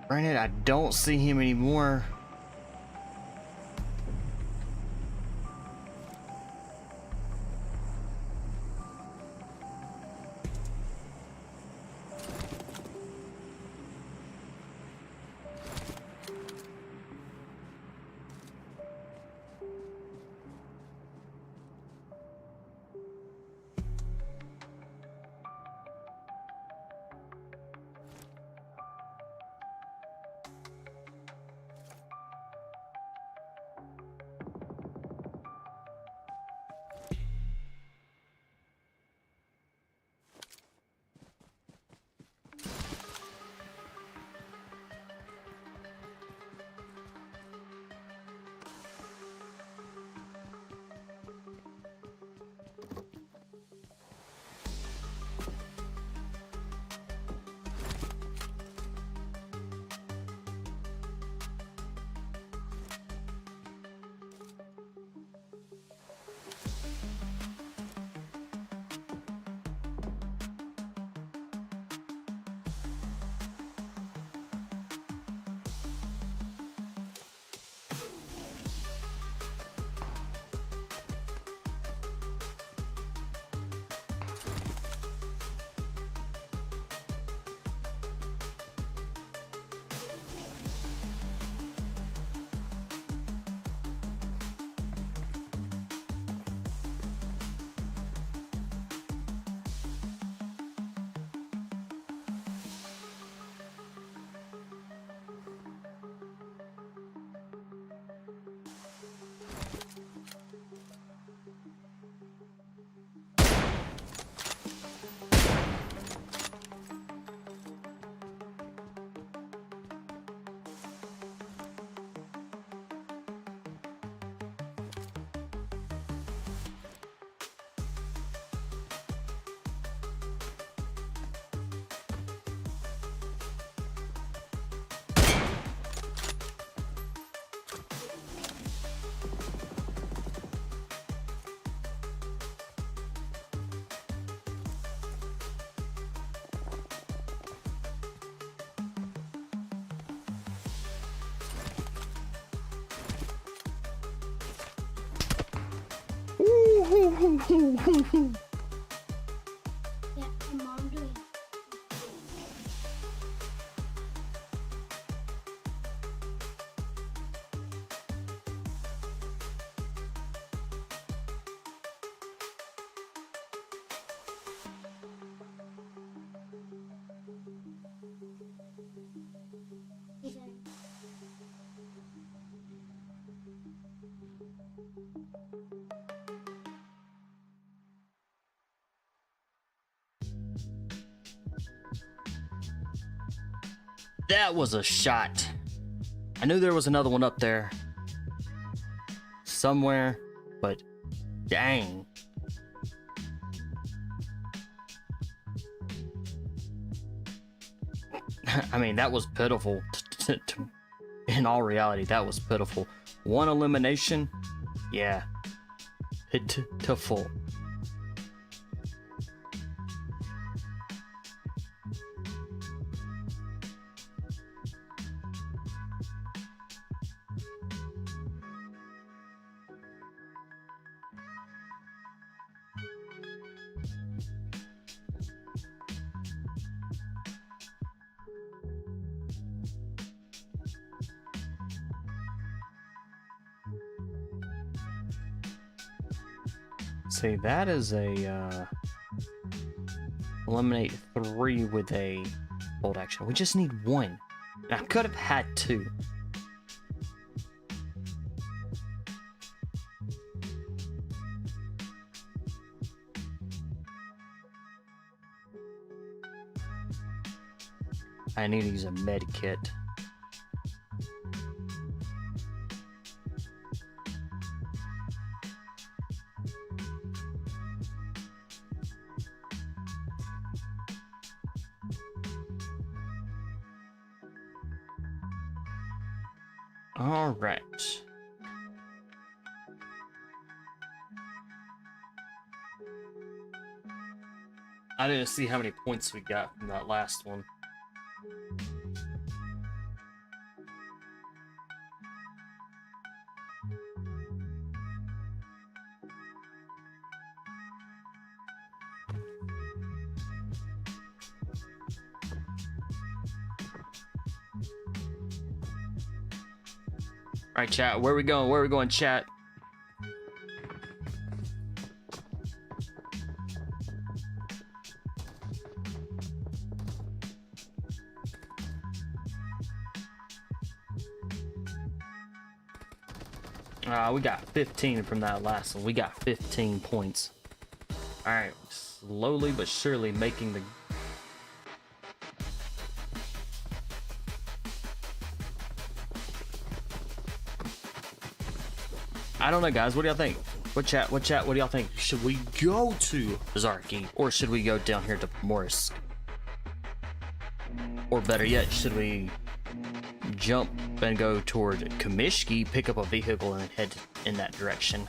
Granted, I don't see him anymore. Yeah, my mom doing. That was a shot. I knew there was another one up there somewhere, but dang. I mean, that was pitiful. In all reality, that was pitiful. One elimination, yeah, pitiful. See, that is a eliminate 3 with a bolt action. We just need 1. I could have had 2. I need to use a med kit. All right. I didn't see how many points we got from that last one. All right, chat. Where we going? Where we going, chat? We got 15 from that last one. We got 15 points. All right, slowly but surely making the. I don't know, guys. What do y'all think? What chat? What do y'all think? Should we go to Zarki or should we go down here to Morris? Or better yet, should we jump and go toward Kamishki, pick up a vehicle, and head in that direction?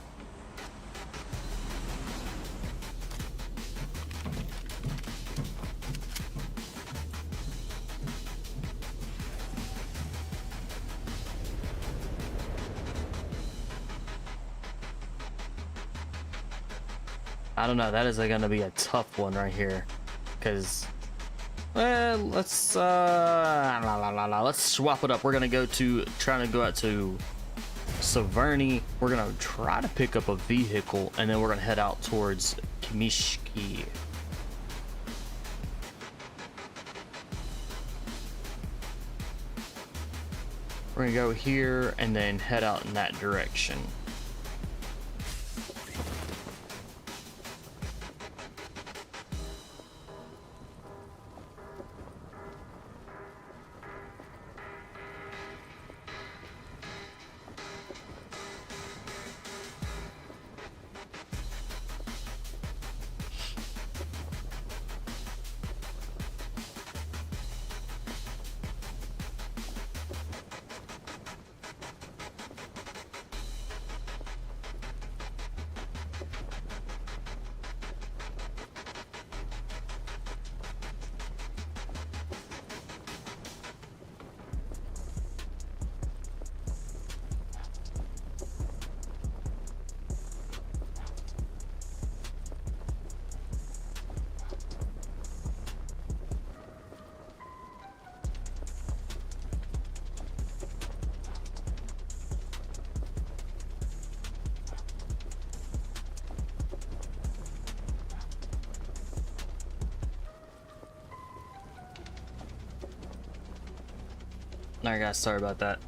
I don't know. That is going to be a tough one right here, because let's swap it up. We're gonna trying to go out to Severny. We're gonna try to pick up a vehicle, and then we're gonna head out towards Kamishki. We're gonna go here and then head out in that direction. Alright guys, sorry about that.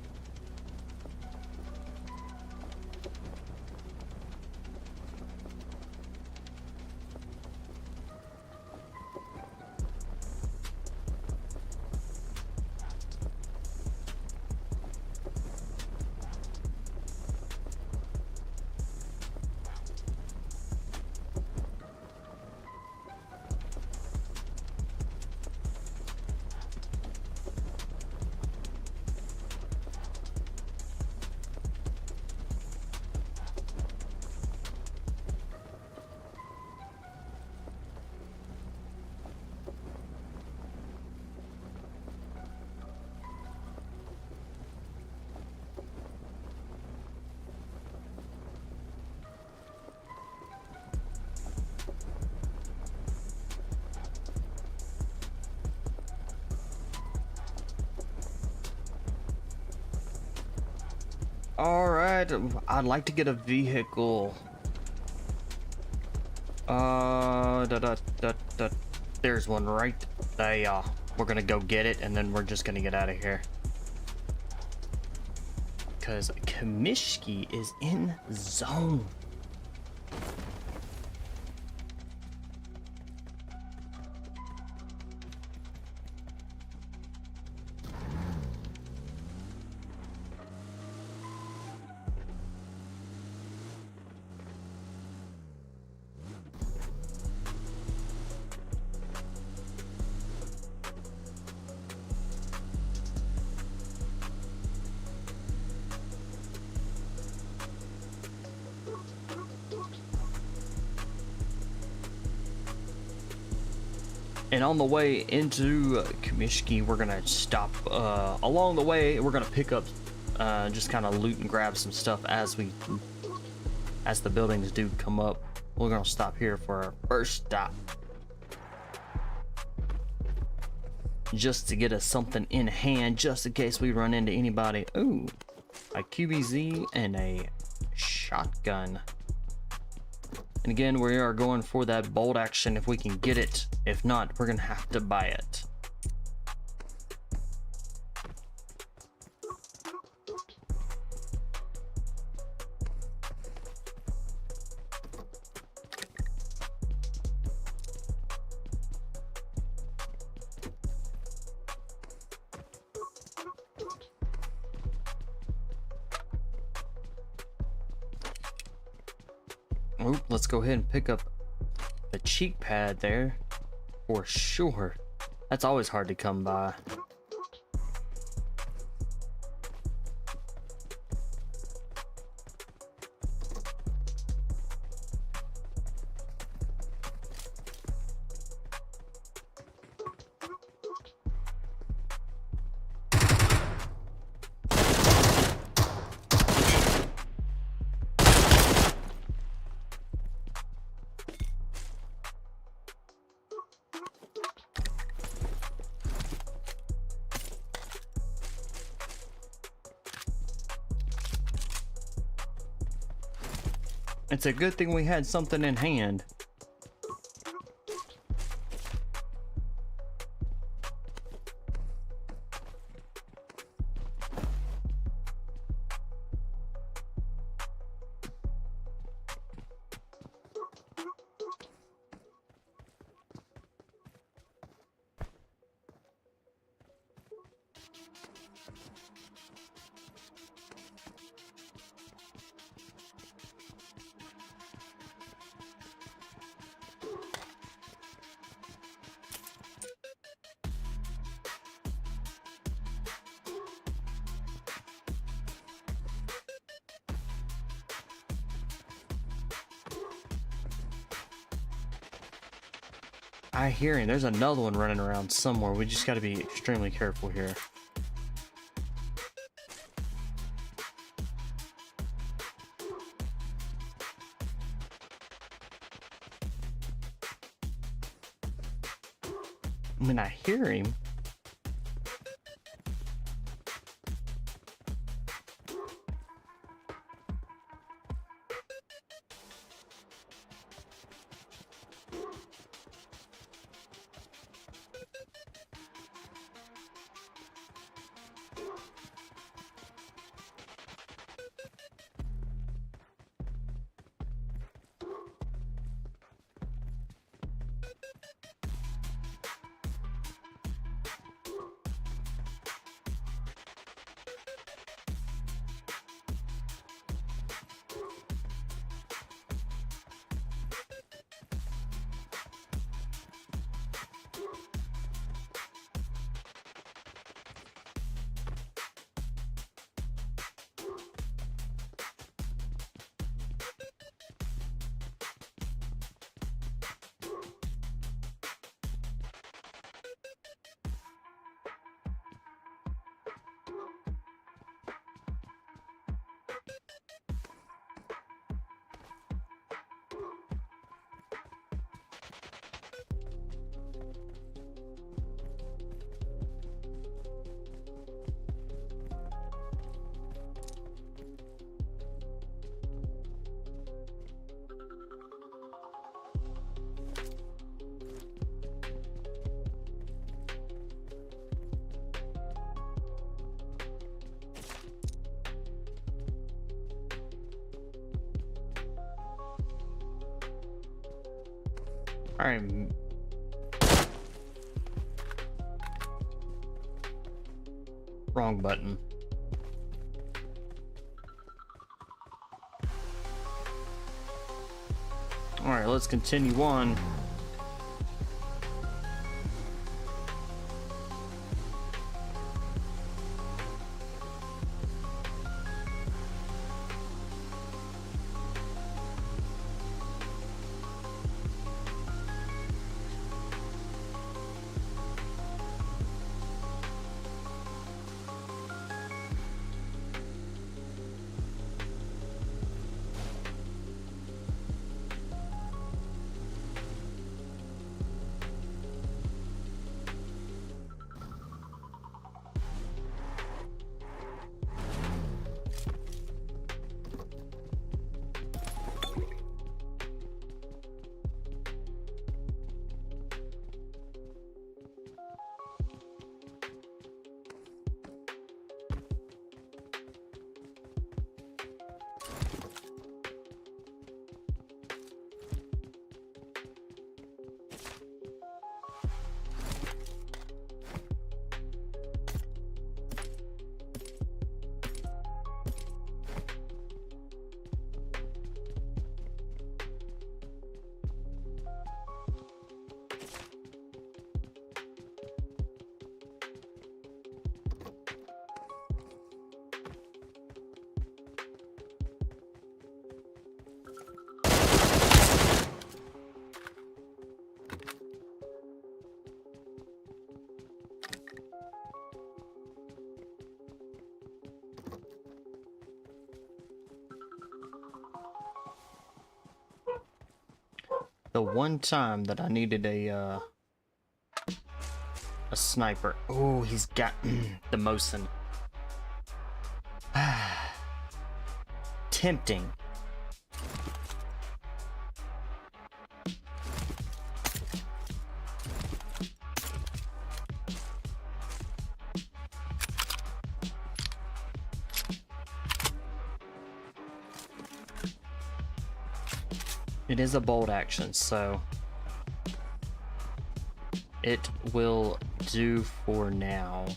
Alright, I'd like to get a vehicle. There's one right there. We're gonna go get it and then we're just gonna get out of here. Because Kamishki is in zone. And on the way into Kamishki, we're gonna stop. Along the way, we're gonna pick up, just kind of loot and grab some stuff as the buildings do come up. We're gonna stop here for our first stop, just to get us something in hand, just in case we run into anybody. Ooh, a QBZ and a shotgun. And again, we are going for that bolt action if we can get it. If not, we're gonna have to buy it. Oop, let's go ahead and pick up the cheek pad there for sure. That's always hard to come by. It's a good thing we had something in hand. I hear him. There's another one running around somewhere. We just got to be extremely careful here. I mean, I hear him. All right. Wrong button. All right, let's continue on. The one time that I needed a sniper. Oh, he's got the Mosin. Tempting. It is a bolt action, so it will do for now.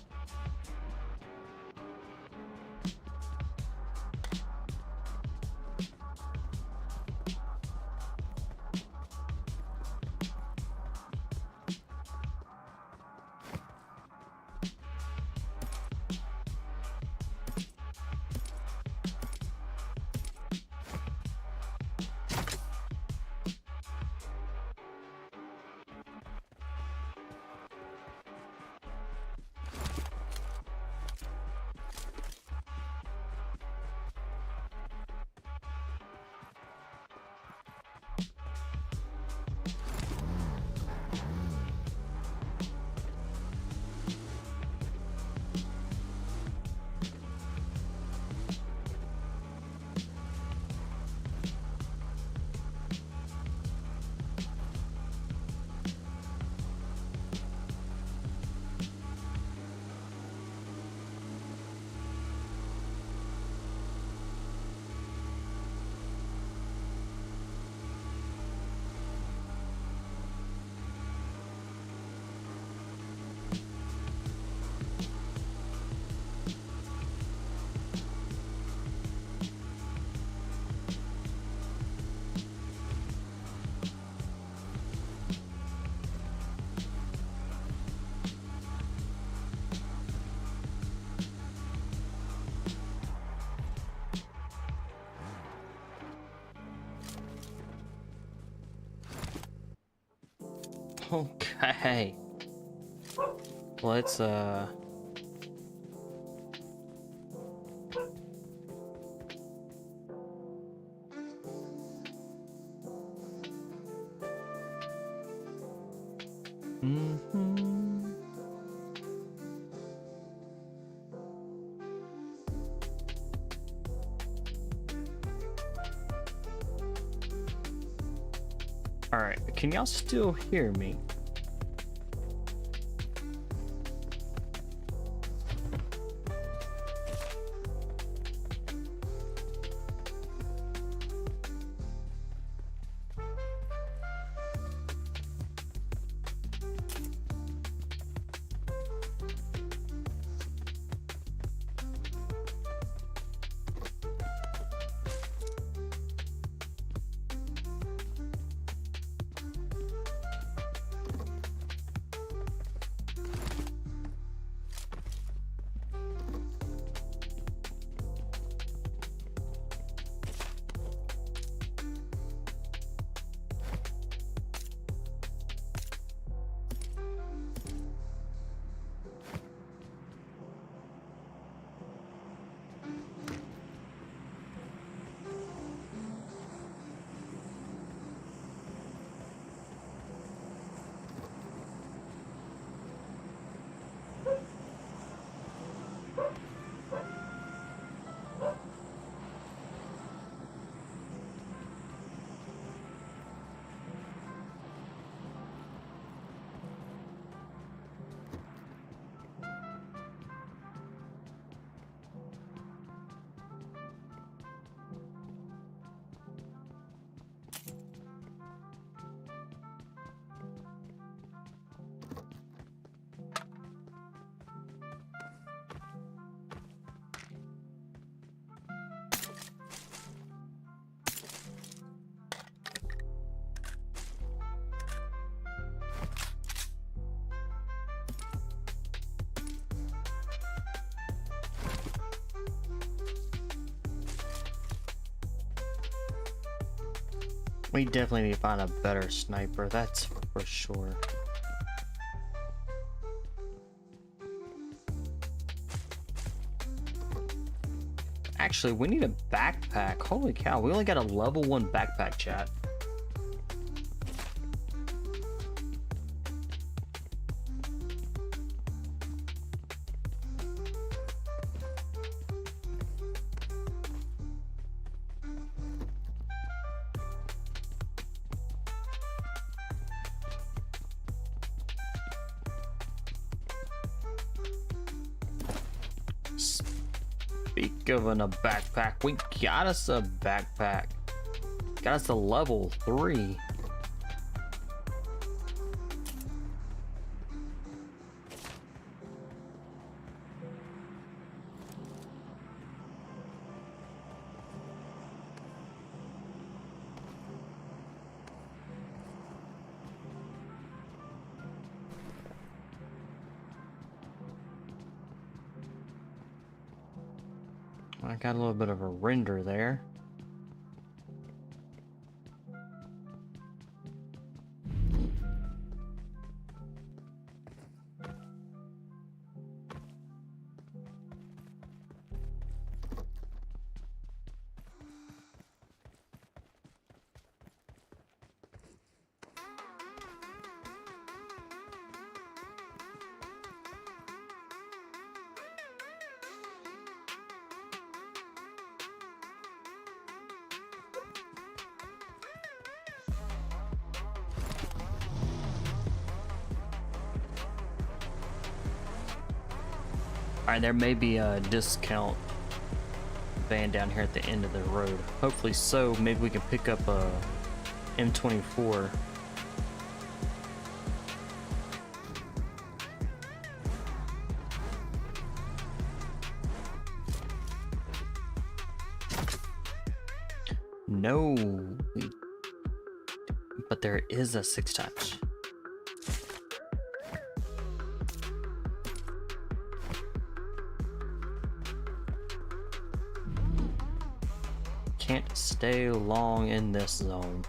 Okay. Let's All right. Can y'all still hear me? We definitely need to find a better sniper, that's for sure. Actually, we need a backpack. Holy cow, we only got a level 1 backpack, chat. Speak of a backpack, we got us a backpack. Got us to level 3. I got a little bit of a render there. Alright, there may be a discount van down here at the end of the road. Hopefully so. Maybe we can pick up a M24. No. But there is a 6-touch. Can't stay long in this zone.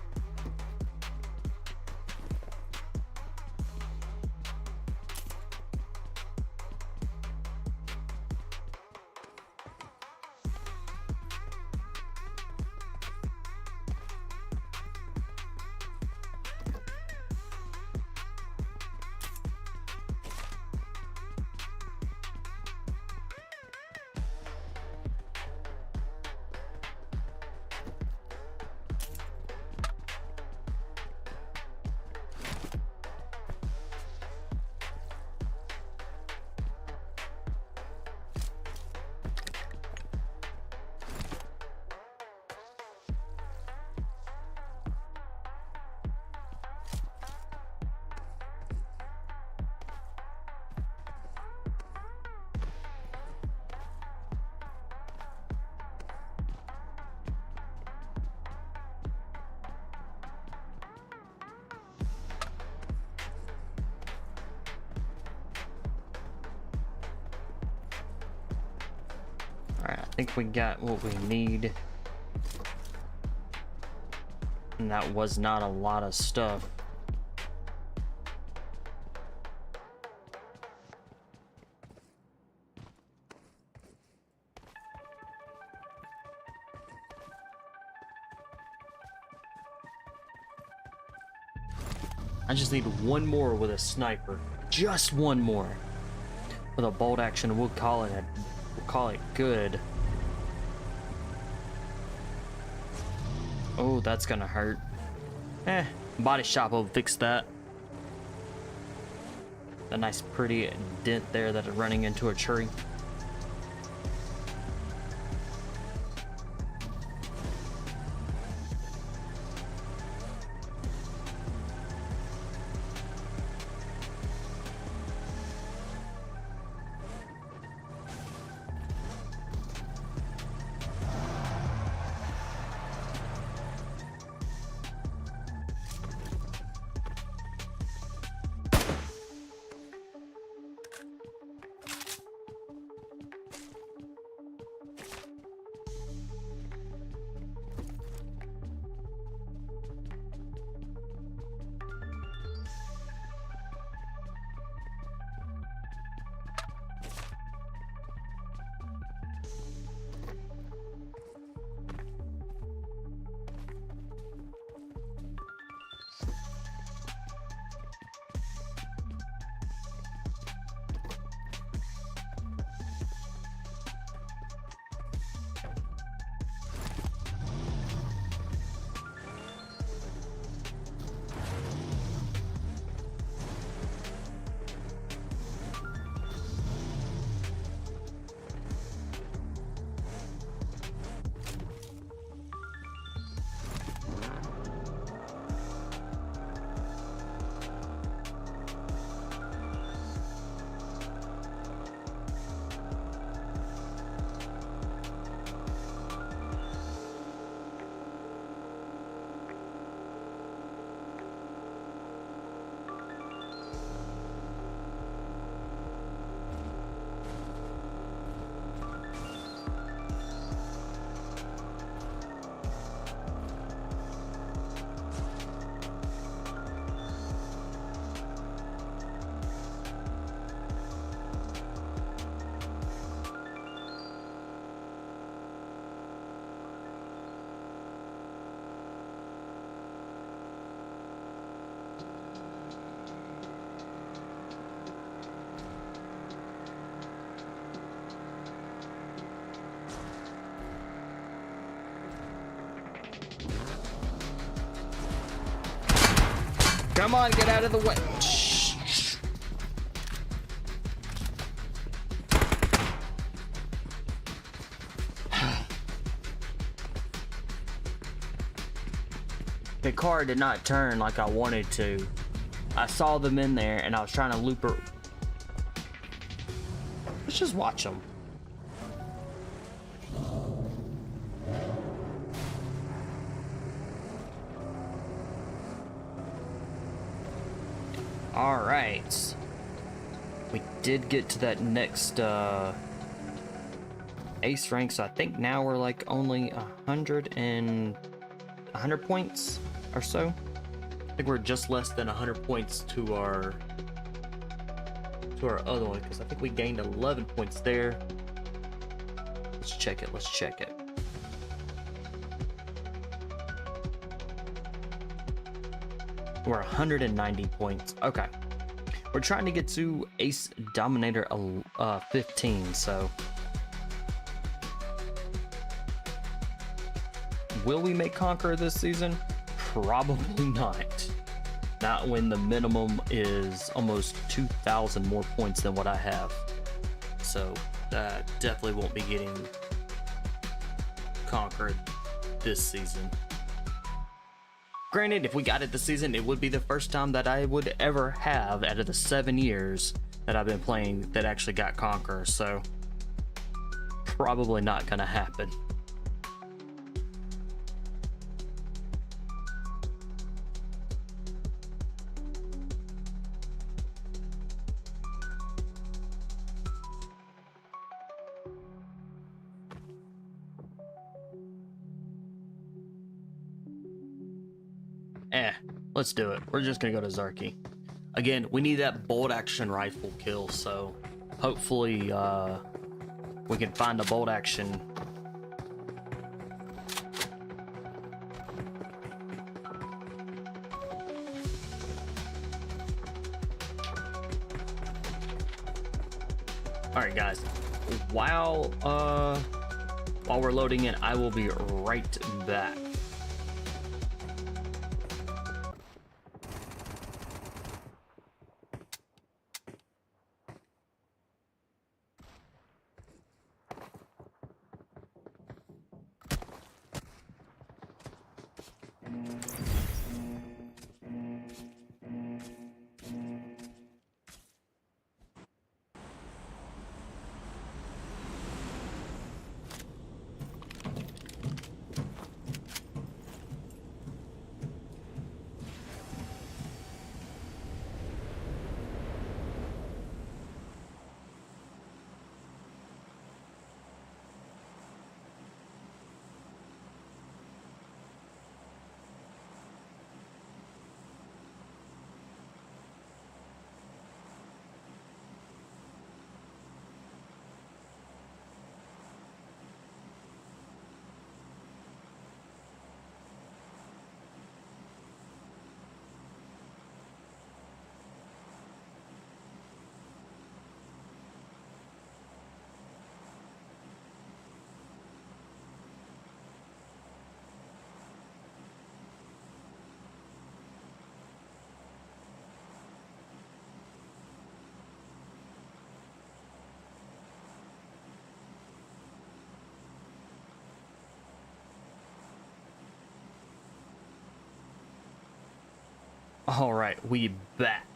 Alright, I think we got what we need. And that was not a lot of stuff. I just need one more with a sniper. Just one more. With a bolt action, we'll call it good. Oh, that's gonna hurt. Body shop will fix that. A nice pretty dent there that is running into a tree. Come on, get out of the way. The car did not turn like I wanted to. I saw them in there and I was trying to loop her. Let's just watch them. All right. We did get to that next ace rank, so I think now we're like only 100 points or so. I think we're just less than 100 points to our other one, because I think we gained 11 points there. Let's check it. Let's check it. We're 190 points. Okay. We're trying to get to Ace Dominator 15, so will we make Conqueror this season? Probably not. Not when the minimum is almost 2,000 more points than what I have. So definitely won't be getting Conqueror this season. Granted, if we got it this season, it would be the first time that I would ever have out of the 7 years that I've been playing that actually got Conqueror, so probably not gonna happen. Let's do it. We're just gonna go to Zarky. Again, we need that bolt action rifle kill, so hopefully we can find a bolt action. Alright guys, while we're loading in, I will be right back. All right, we back.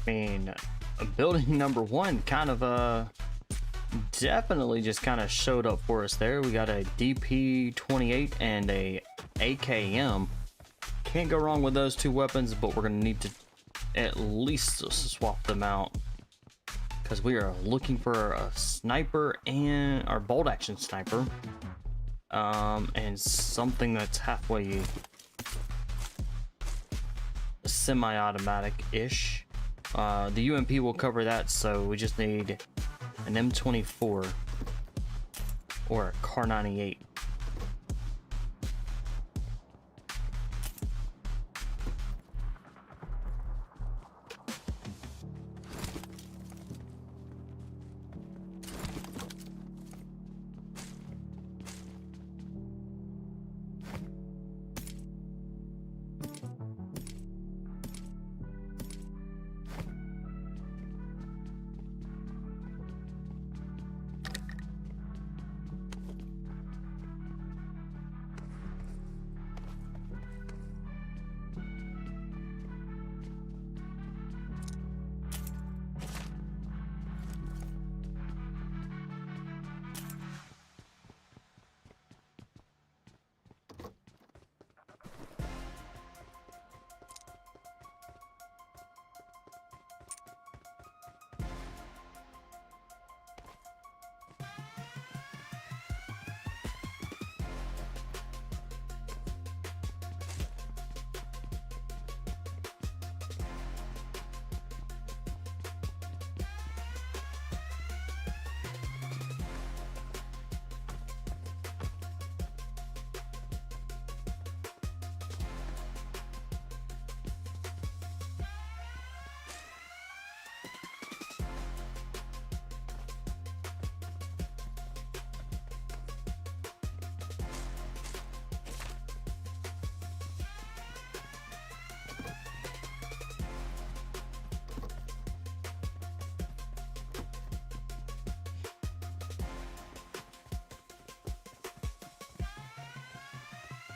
mean, building number one kind of definitely just kind of showed up for us there. We got a DP-28 and a AKM. Can't go wrong with those two weapons, but we're gonna need to at least swap them out because we are looking for a sniper and our bolt action sniper, and something that's halfway semi-automatic-ish. The UMP will cover that, so we just need an M24 or a Car 98.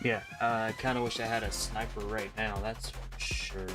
Yeah, I kind of wish I had a sniper right now, that's for sure.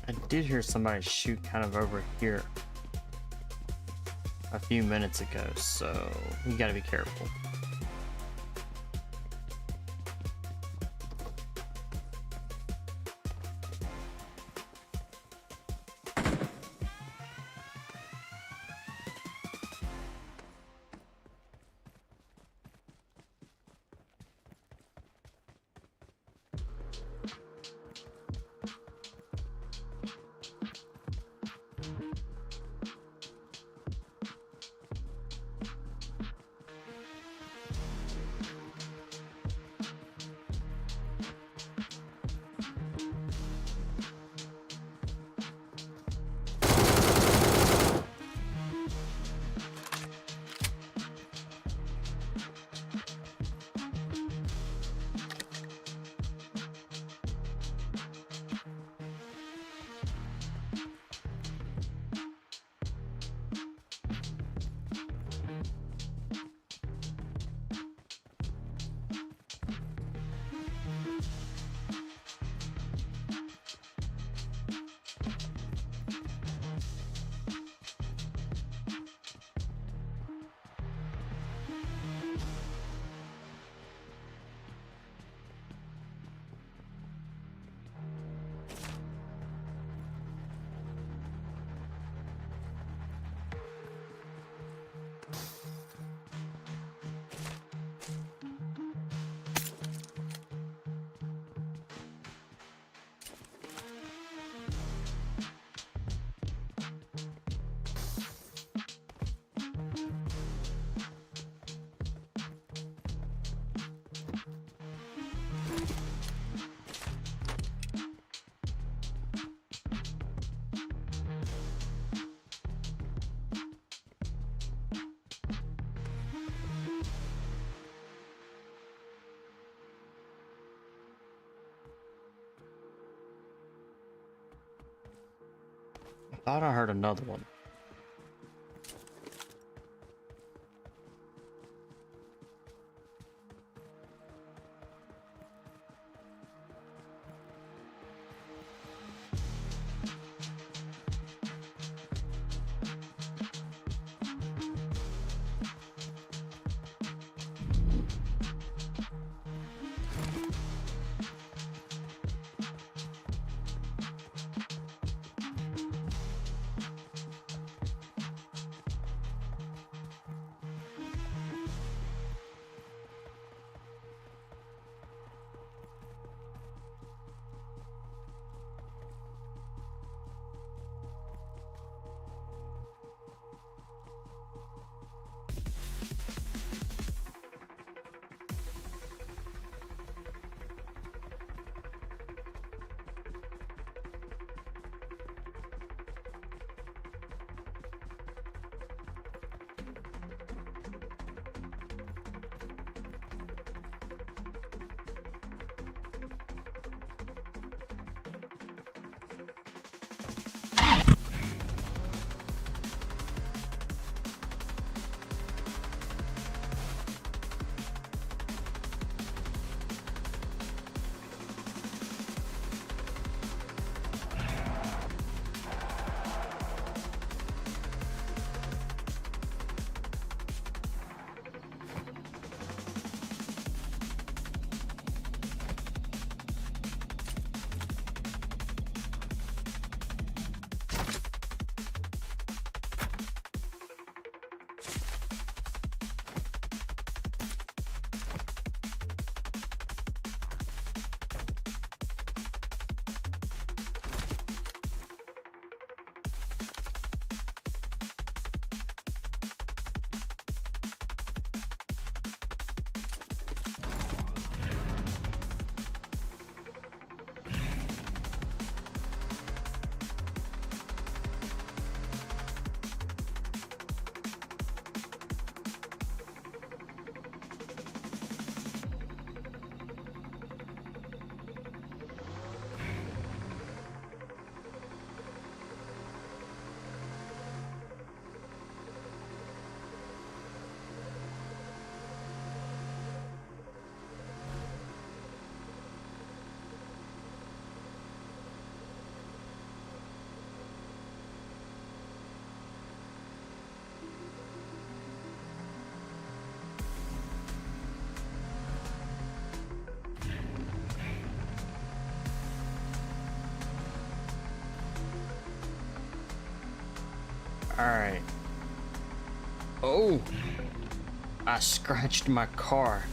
I did hear somebody shoot kind of over here a few minutes ago, so you gotta be careful. Thought I heard another one. Alright. Oh! I scratched my car.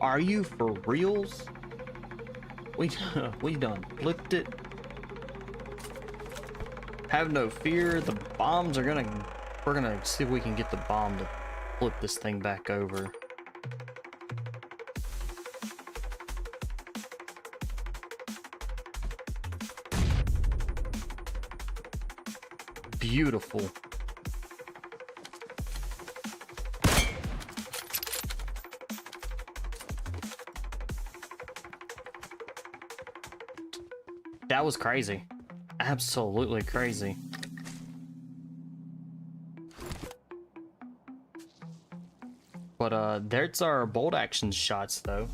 Are you for reals? We done flipped it. Have no fear, the bombs are we're gonna see if we can get the bomb to flip this thing back over. Beautiful. That was crazy. Absolutely crazy. But there's our bolt action shots though.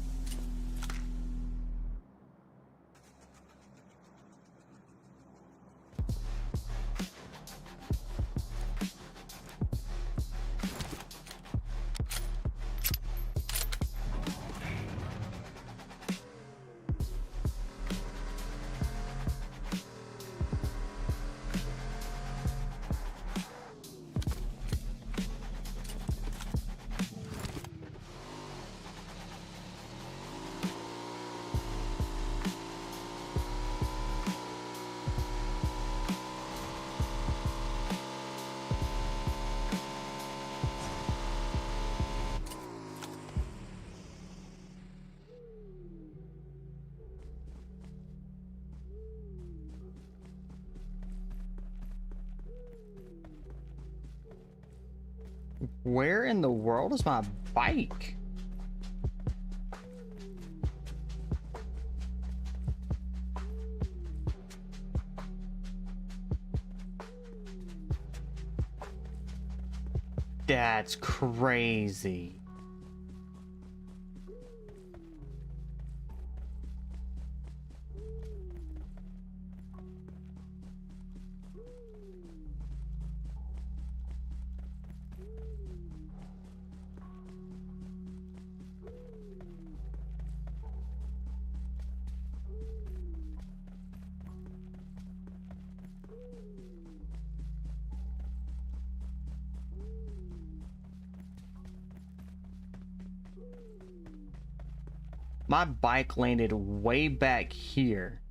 Where in the world is my bike? That's crazy. My bike landed way back here.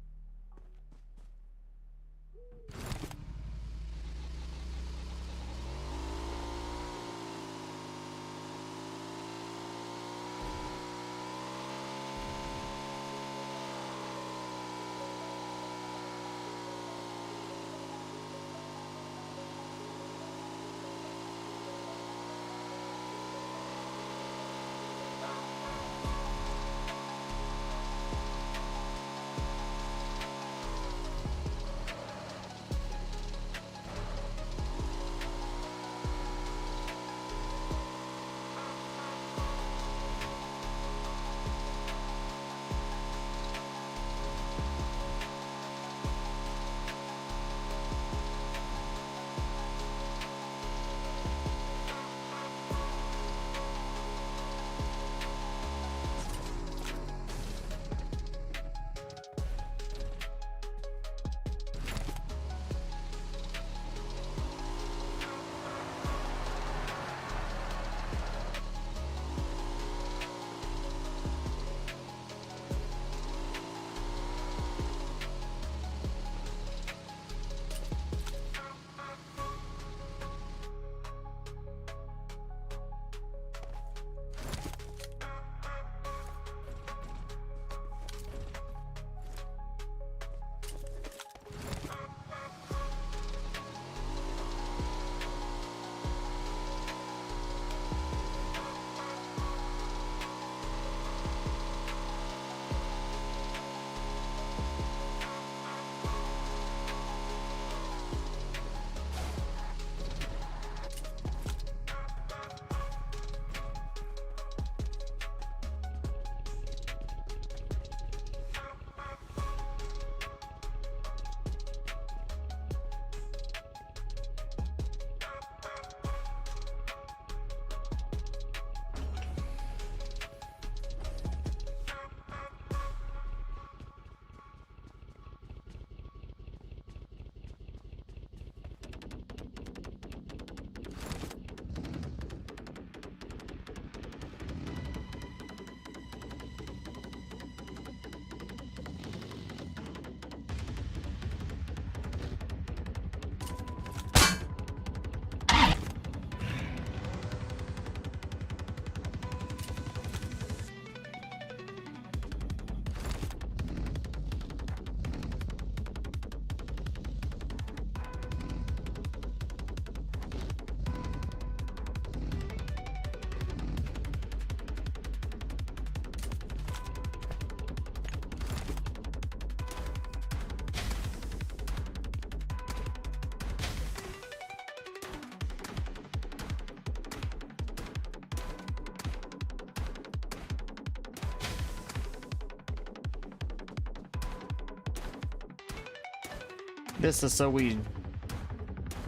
This is so we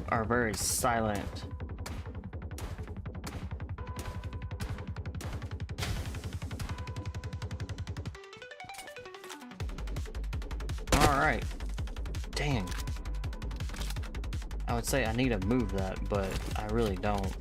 are very silent. Alright. Dang. I would say I need to move that, but I really don't.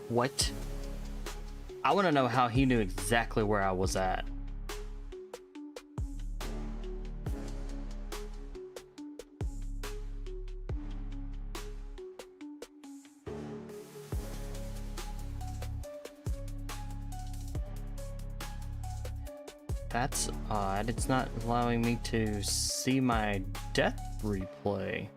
What? I want to know how he knew exactly where I was at. That's odd. It's not allowing me to see my death replay.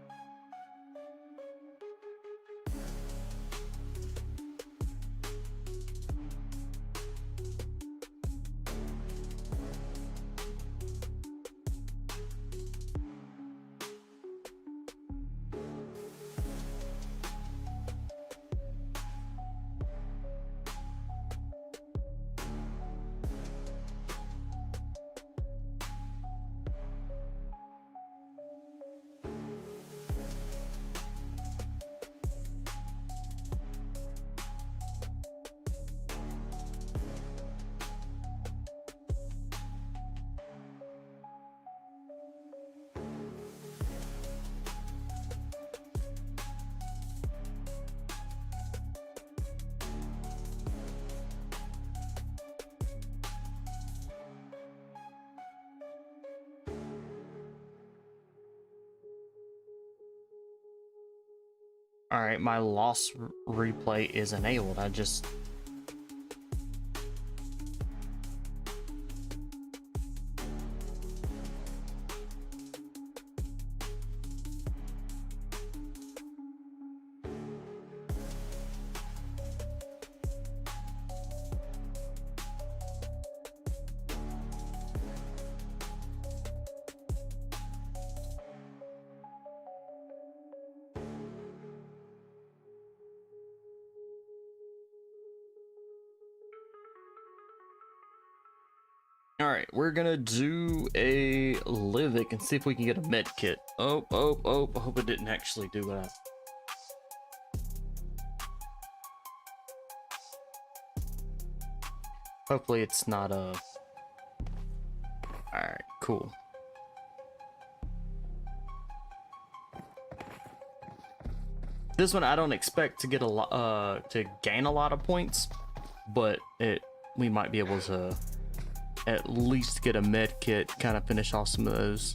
Alright, my loss replay is enabled. I just... Alright, we're gonna do a Livic and see if we can get a med kit. Oh, I hope it didn't actually do that. Hopefully it's not a... Alright, cool. This one I don't expect to get a lot, to gain a lot of points, but we might be able to at least get a med kit, kind of finish off some of those.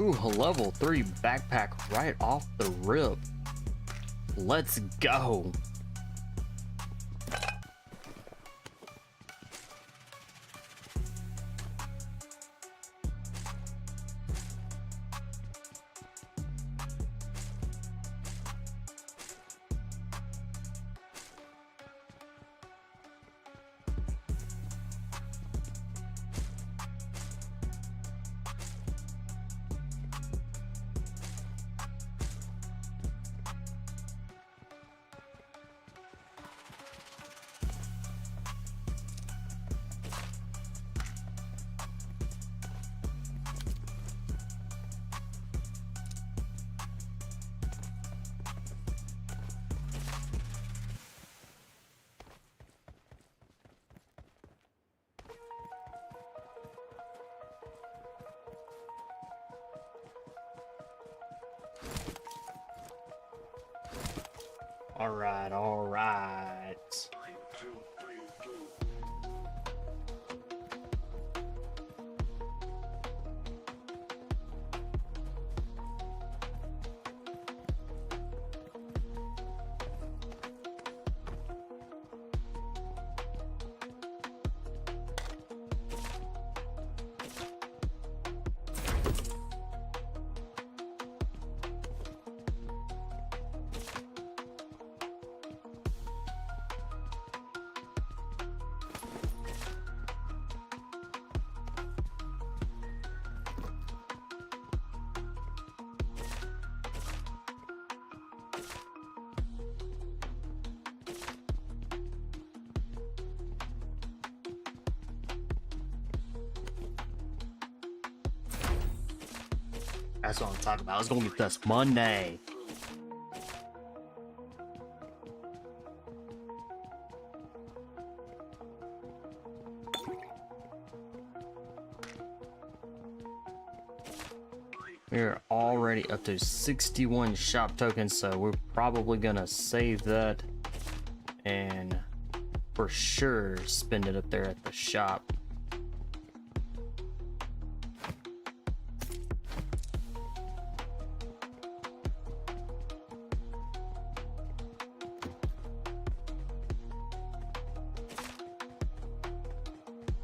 Ooh, a level 3 backpack right off the rip. Let's go. All right, all right. That's what I'm talking about. It's gonna be this Monday. We're already up to 61 shop tokens, so we're probably gonna save that and for sure spend it up there at the shop.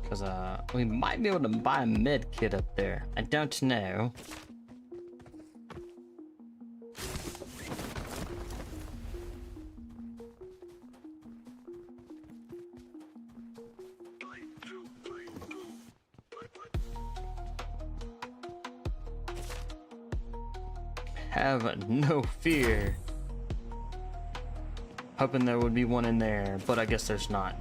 Because we might be able to buy a med kit up there. I don't know. Have no fear. Hoping there would be one in there, but I guess there's not.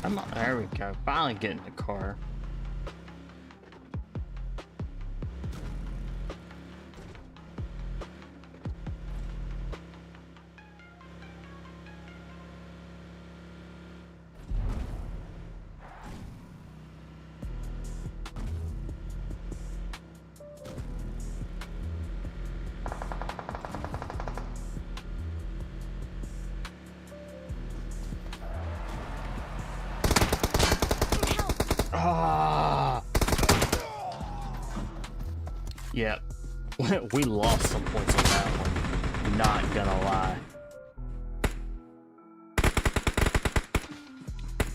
Come on, there we go. Finally get in the car. Ah! Yeah, we lost some points on that one. Not gonna lie.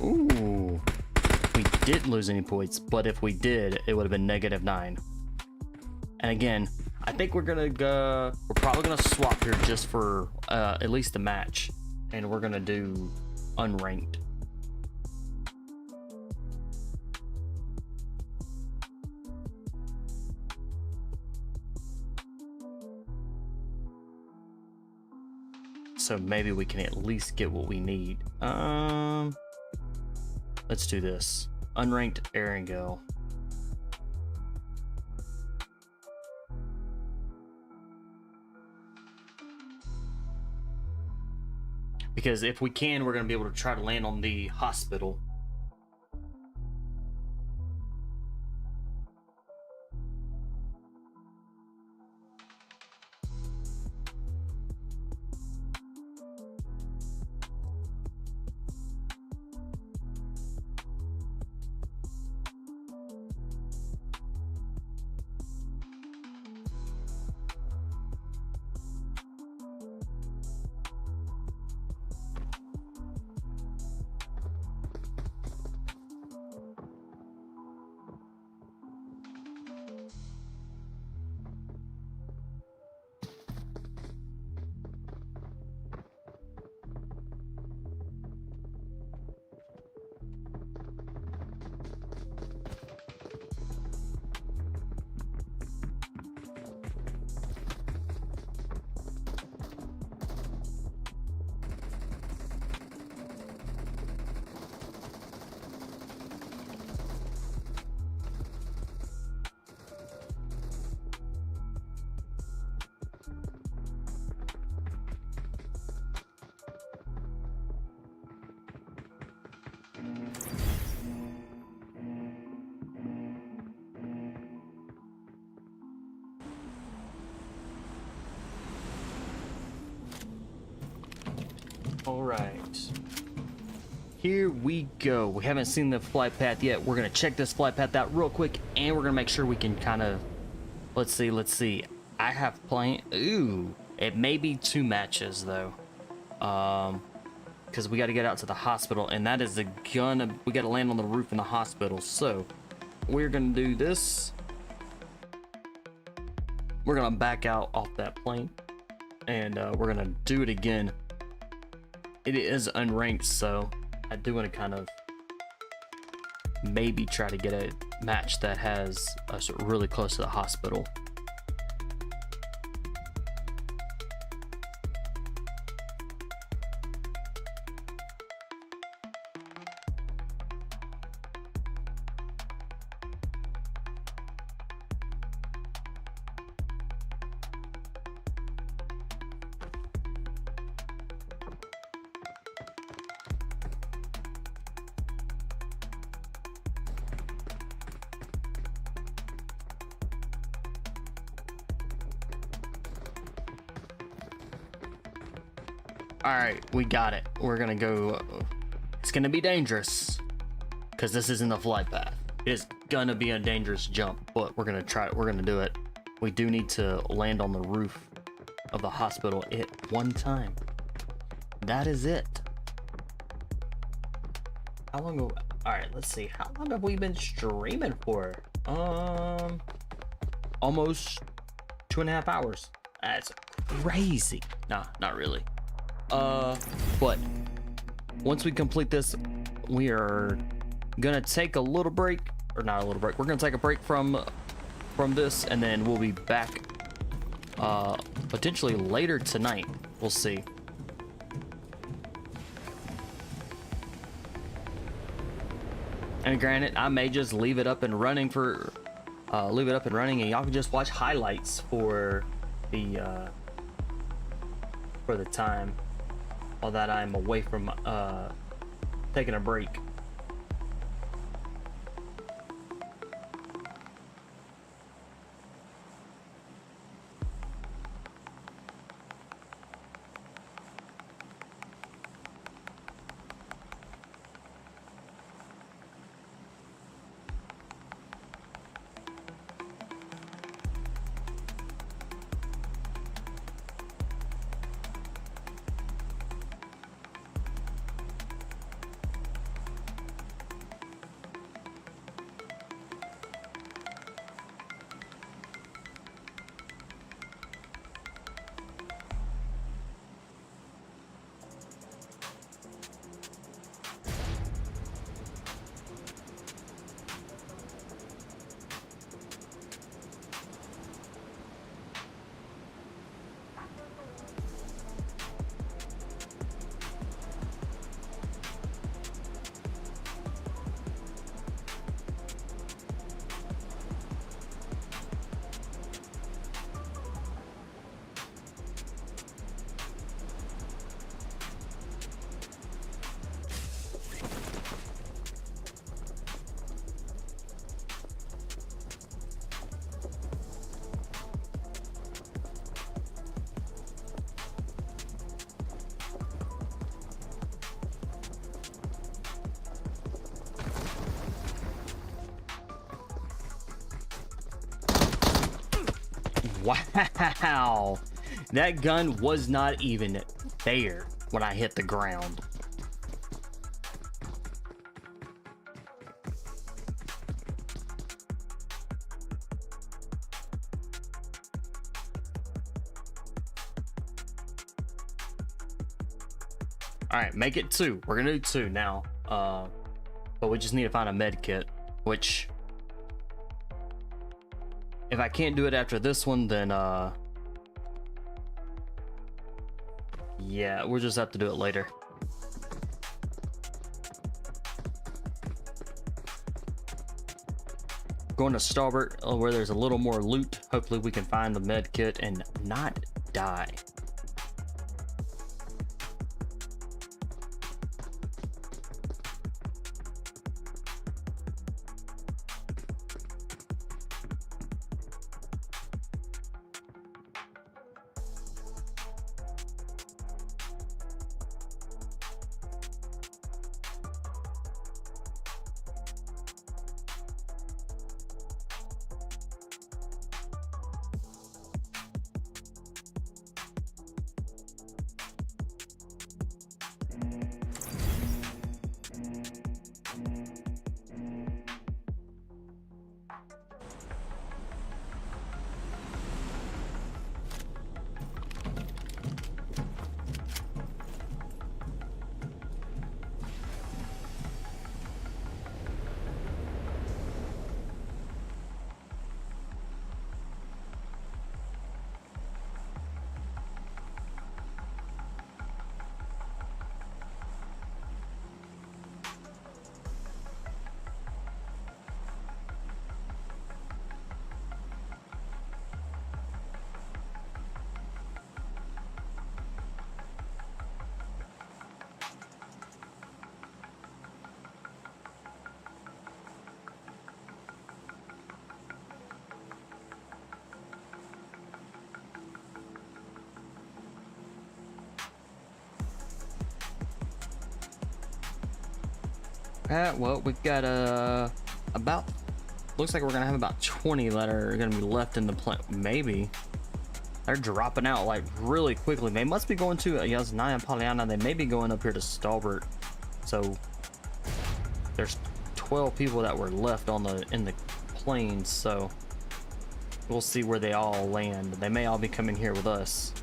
Ooh, we didn't lose any points, but if we did, it would have been -9. And again, I think we're gonna go. We're probably gonna swap here just for at least the match, and we're gonna do unranked. So maybe we can at least get what we need. Let's do this. Unranked air and go. Because if we can, we're going to be able to try to land on the hospital. All right, here we go. We haven't seen the flight path yet. We're gonna check this flight path out real quick, and we're gonna make sure we can kind of, let's see. I have playing, ooh, it may be 2 matches though. Because we got to get out to the hospital, and that is we got to land on the roof in the hospital. So we're gonna do this. We're gonna back out off that plane, and we're gonna do it again. It is unranked, so I do want to kind of maybe try to get a match that has us really close to the hospital. All right, we got it. We're gonna go. It's gonna be dangerous because this isn't the flight path. It is gonna be a dangerous jump, but we're gonna try it. We're gonna do it. We do need to land on the roof of the hospital at one time. That is it. How long ago? All right, let's see. How long have we been streaming for? Almost 2.5 hours. That's crazy. Nah, not really. But once we complete this, we are gonna take a little break, or not a little break. We're gonna take a break from this, and then we'll be back potentially later tonight. We'll see. And granted, I may just leave it up and running and y'all can just watch highlights for the time while that I'm away from taking a break. Wow. That gun was not even there when I hit the ground. All right, make it 2. We're gonna do 2 now. But we just need to find a med kit, which if I can't do it after this one, then yeah, we'll just have to do it later. Going to starboard where there's a little more loot. Hopefully we can find the med kit and not die. Well, we've got about, looks like we're gonna have about 20 that are gonna be left in the plant. Maybe they're dropping out like really quickly. They must be going to Yasnaya Polyana. They may be going up here to Stalbert. So there's 12 people that were left on in the plains. So we'll see where they all land. They may all be coming here with us.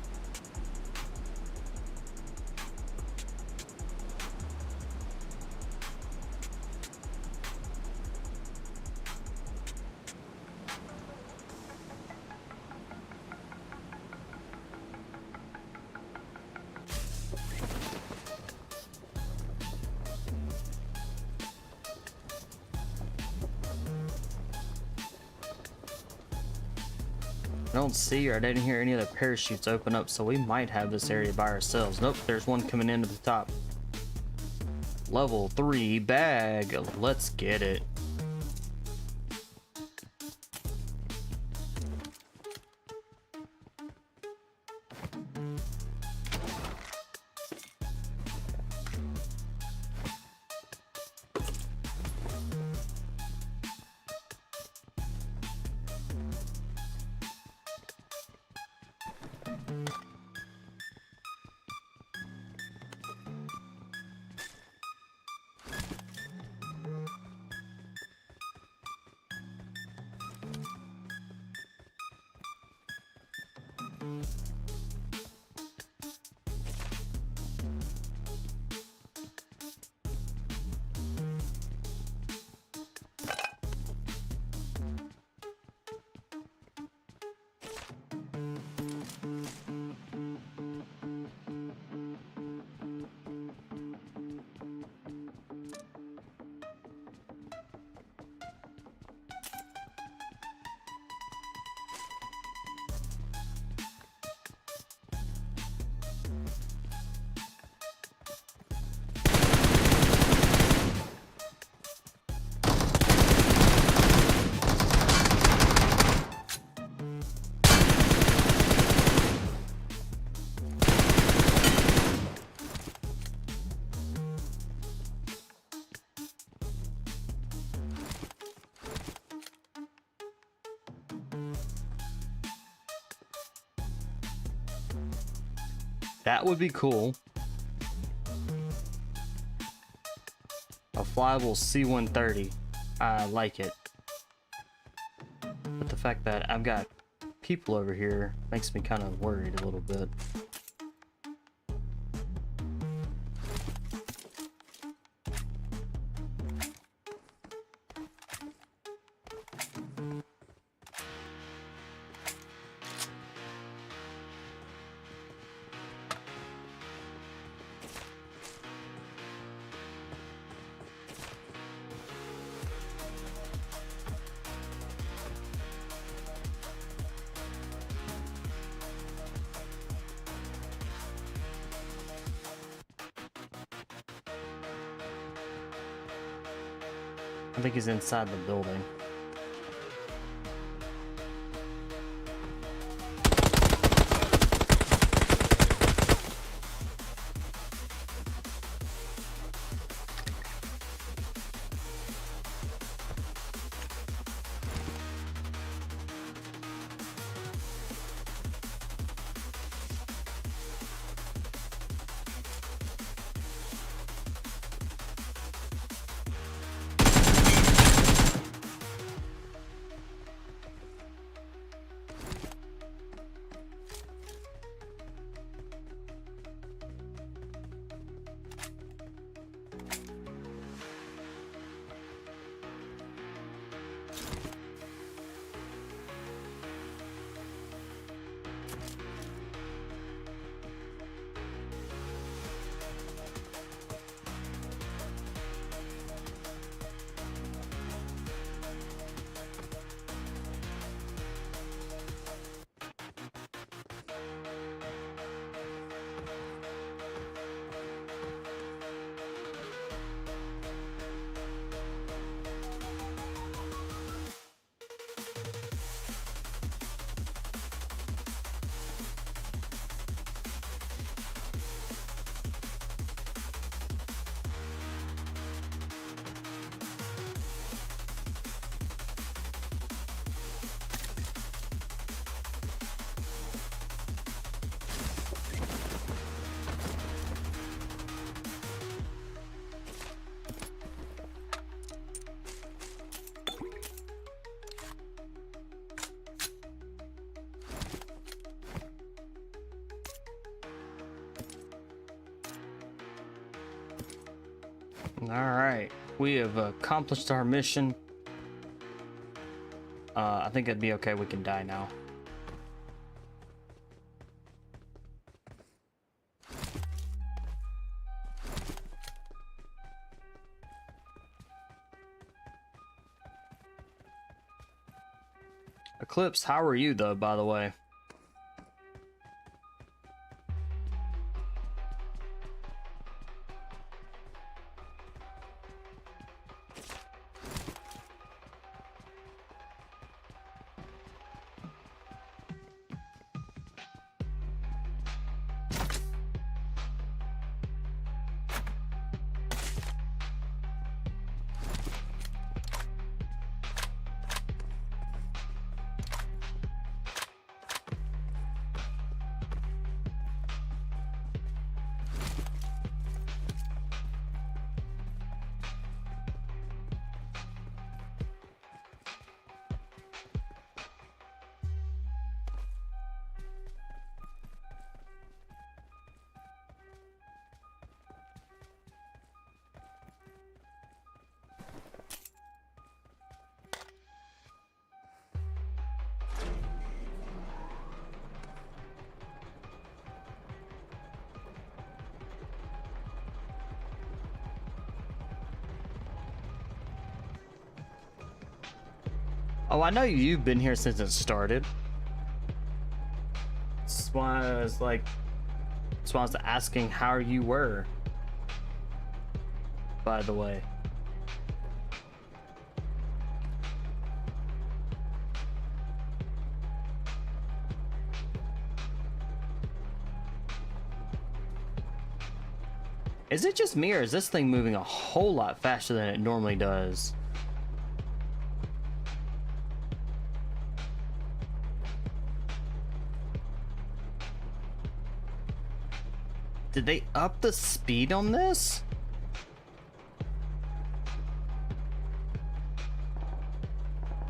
I don't see or I didn't hear any other parachutes open up, so we might have this area by ourselves. Nope, there's one coming into the top. Level 3 bag. Let's get it. That would be cool. A flyable C-130. I like it. But the fact that I've got people over here makes me kind of worried a little bit. I think he's inside the building. Alright, we have accomplished our mission. I think it'd be okay, we can die now. Eclipse, how are you though, by the way? Oh, I know you've been here since it started. That's why I was like, that's why I was asking how you were. By the way. Is it just me, or is this thing moving a whole lot faster than it normally does? Did they up the speed on this?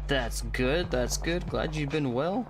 That's good, that's good. Glad you've been well.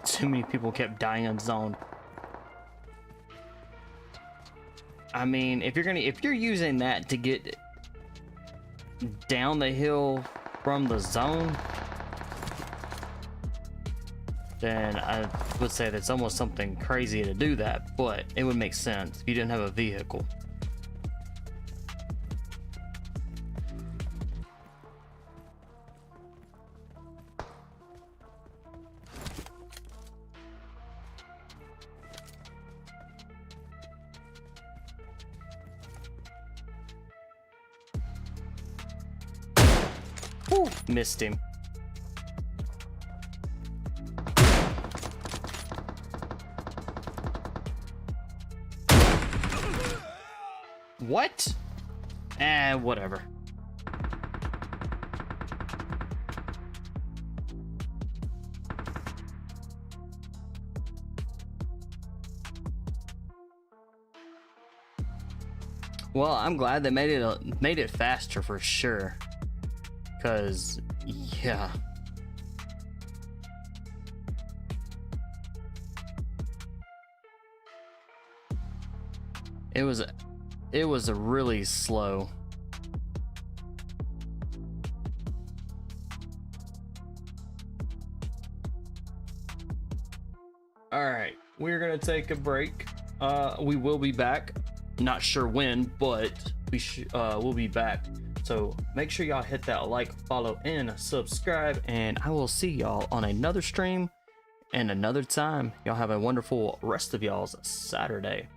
Too many people kept dying on zone. I mean, if you're using that to get down the hill from the zone, then I would say that's almost something crazy to do that, but it would make sense if you didn't have a vehicle. Whew, missed him. What? Whatever. Well, I'm glad they made it faster for sure. Cause yeah. It was a really slow. All right, we're gonna take a break. We will be back. Not sure when, but we'll be back. So make sure y'all hit that like, follow, and subscribe, and I will see y'all on another stream and another time. Y'all have a wonderful rest of y'all's Saturday.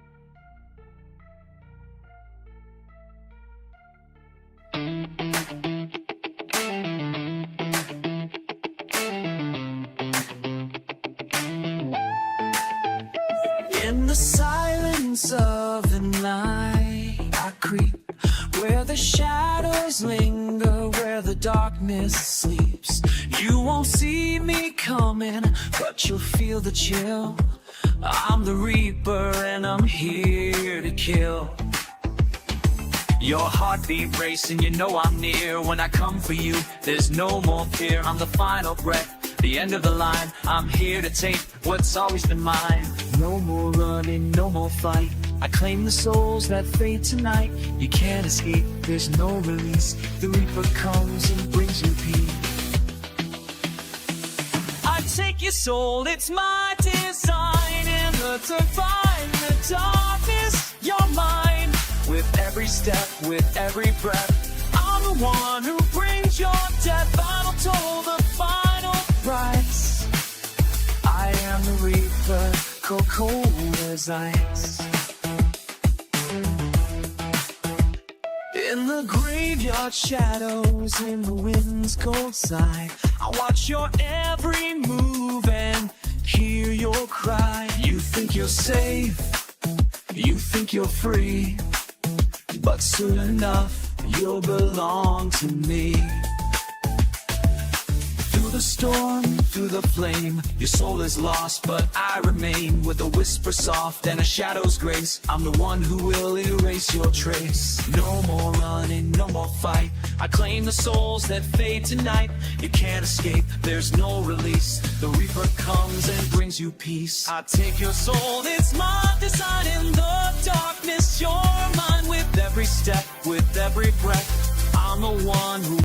In the silence of the night, I creep where the shadows linger, where the darkness sleeps. You won't see me coming, but you'll feel the chill. I'm the Reaper and I'm here to kill. Your heartbeat racing, you know I'm near. When I come for you, there's no more fear. I'm the final breath, the end of the line. I'm here to take what's always been mine. No more running, no more fight. I claim the souls that fade tonight. You can't escape, there's no release. The Reaper comes and brings you peace. I take your soul, it's my design. In the divine, the darkness, you're mine. With every step, with every breath, I'm the one who brings your death. I'll toll the final price. I am the Reaper, cold as ice. In the graveyard shadows, in the wind's cold sigh, I watch your every move and hear your cry. You think you're safe, you think you're free, but soon enough, you'll belong to me. Through the storm, through the flame, your soul is lost, but I remain. With a whisper soft and a shadow's grace, I'm the one who will erase your trace. No more running, no more fight. I claim the souls that fade tonight. You can't escape, there's no release. The Reaper comes and brings you peace. I take your soul, it's my design. In the darkness, you're mine. With every step, with every breath, I'm the one who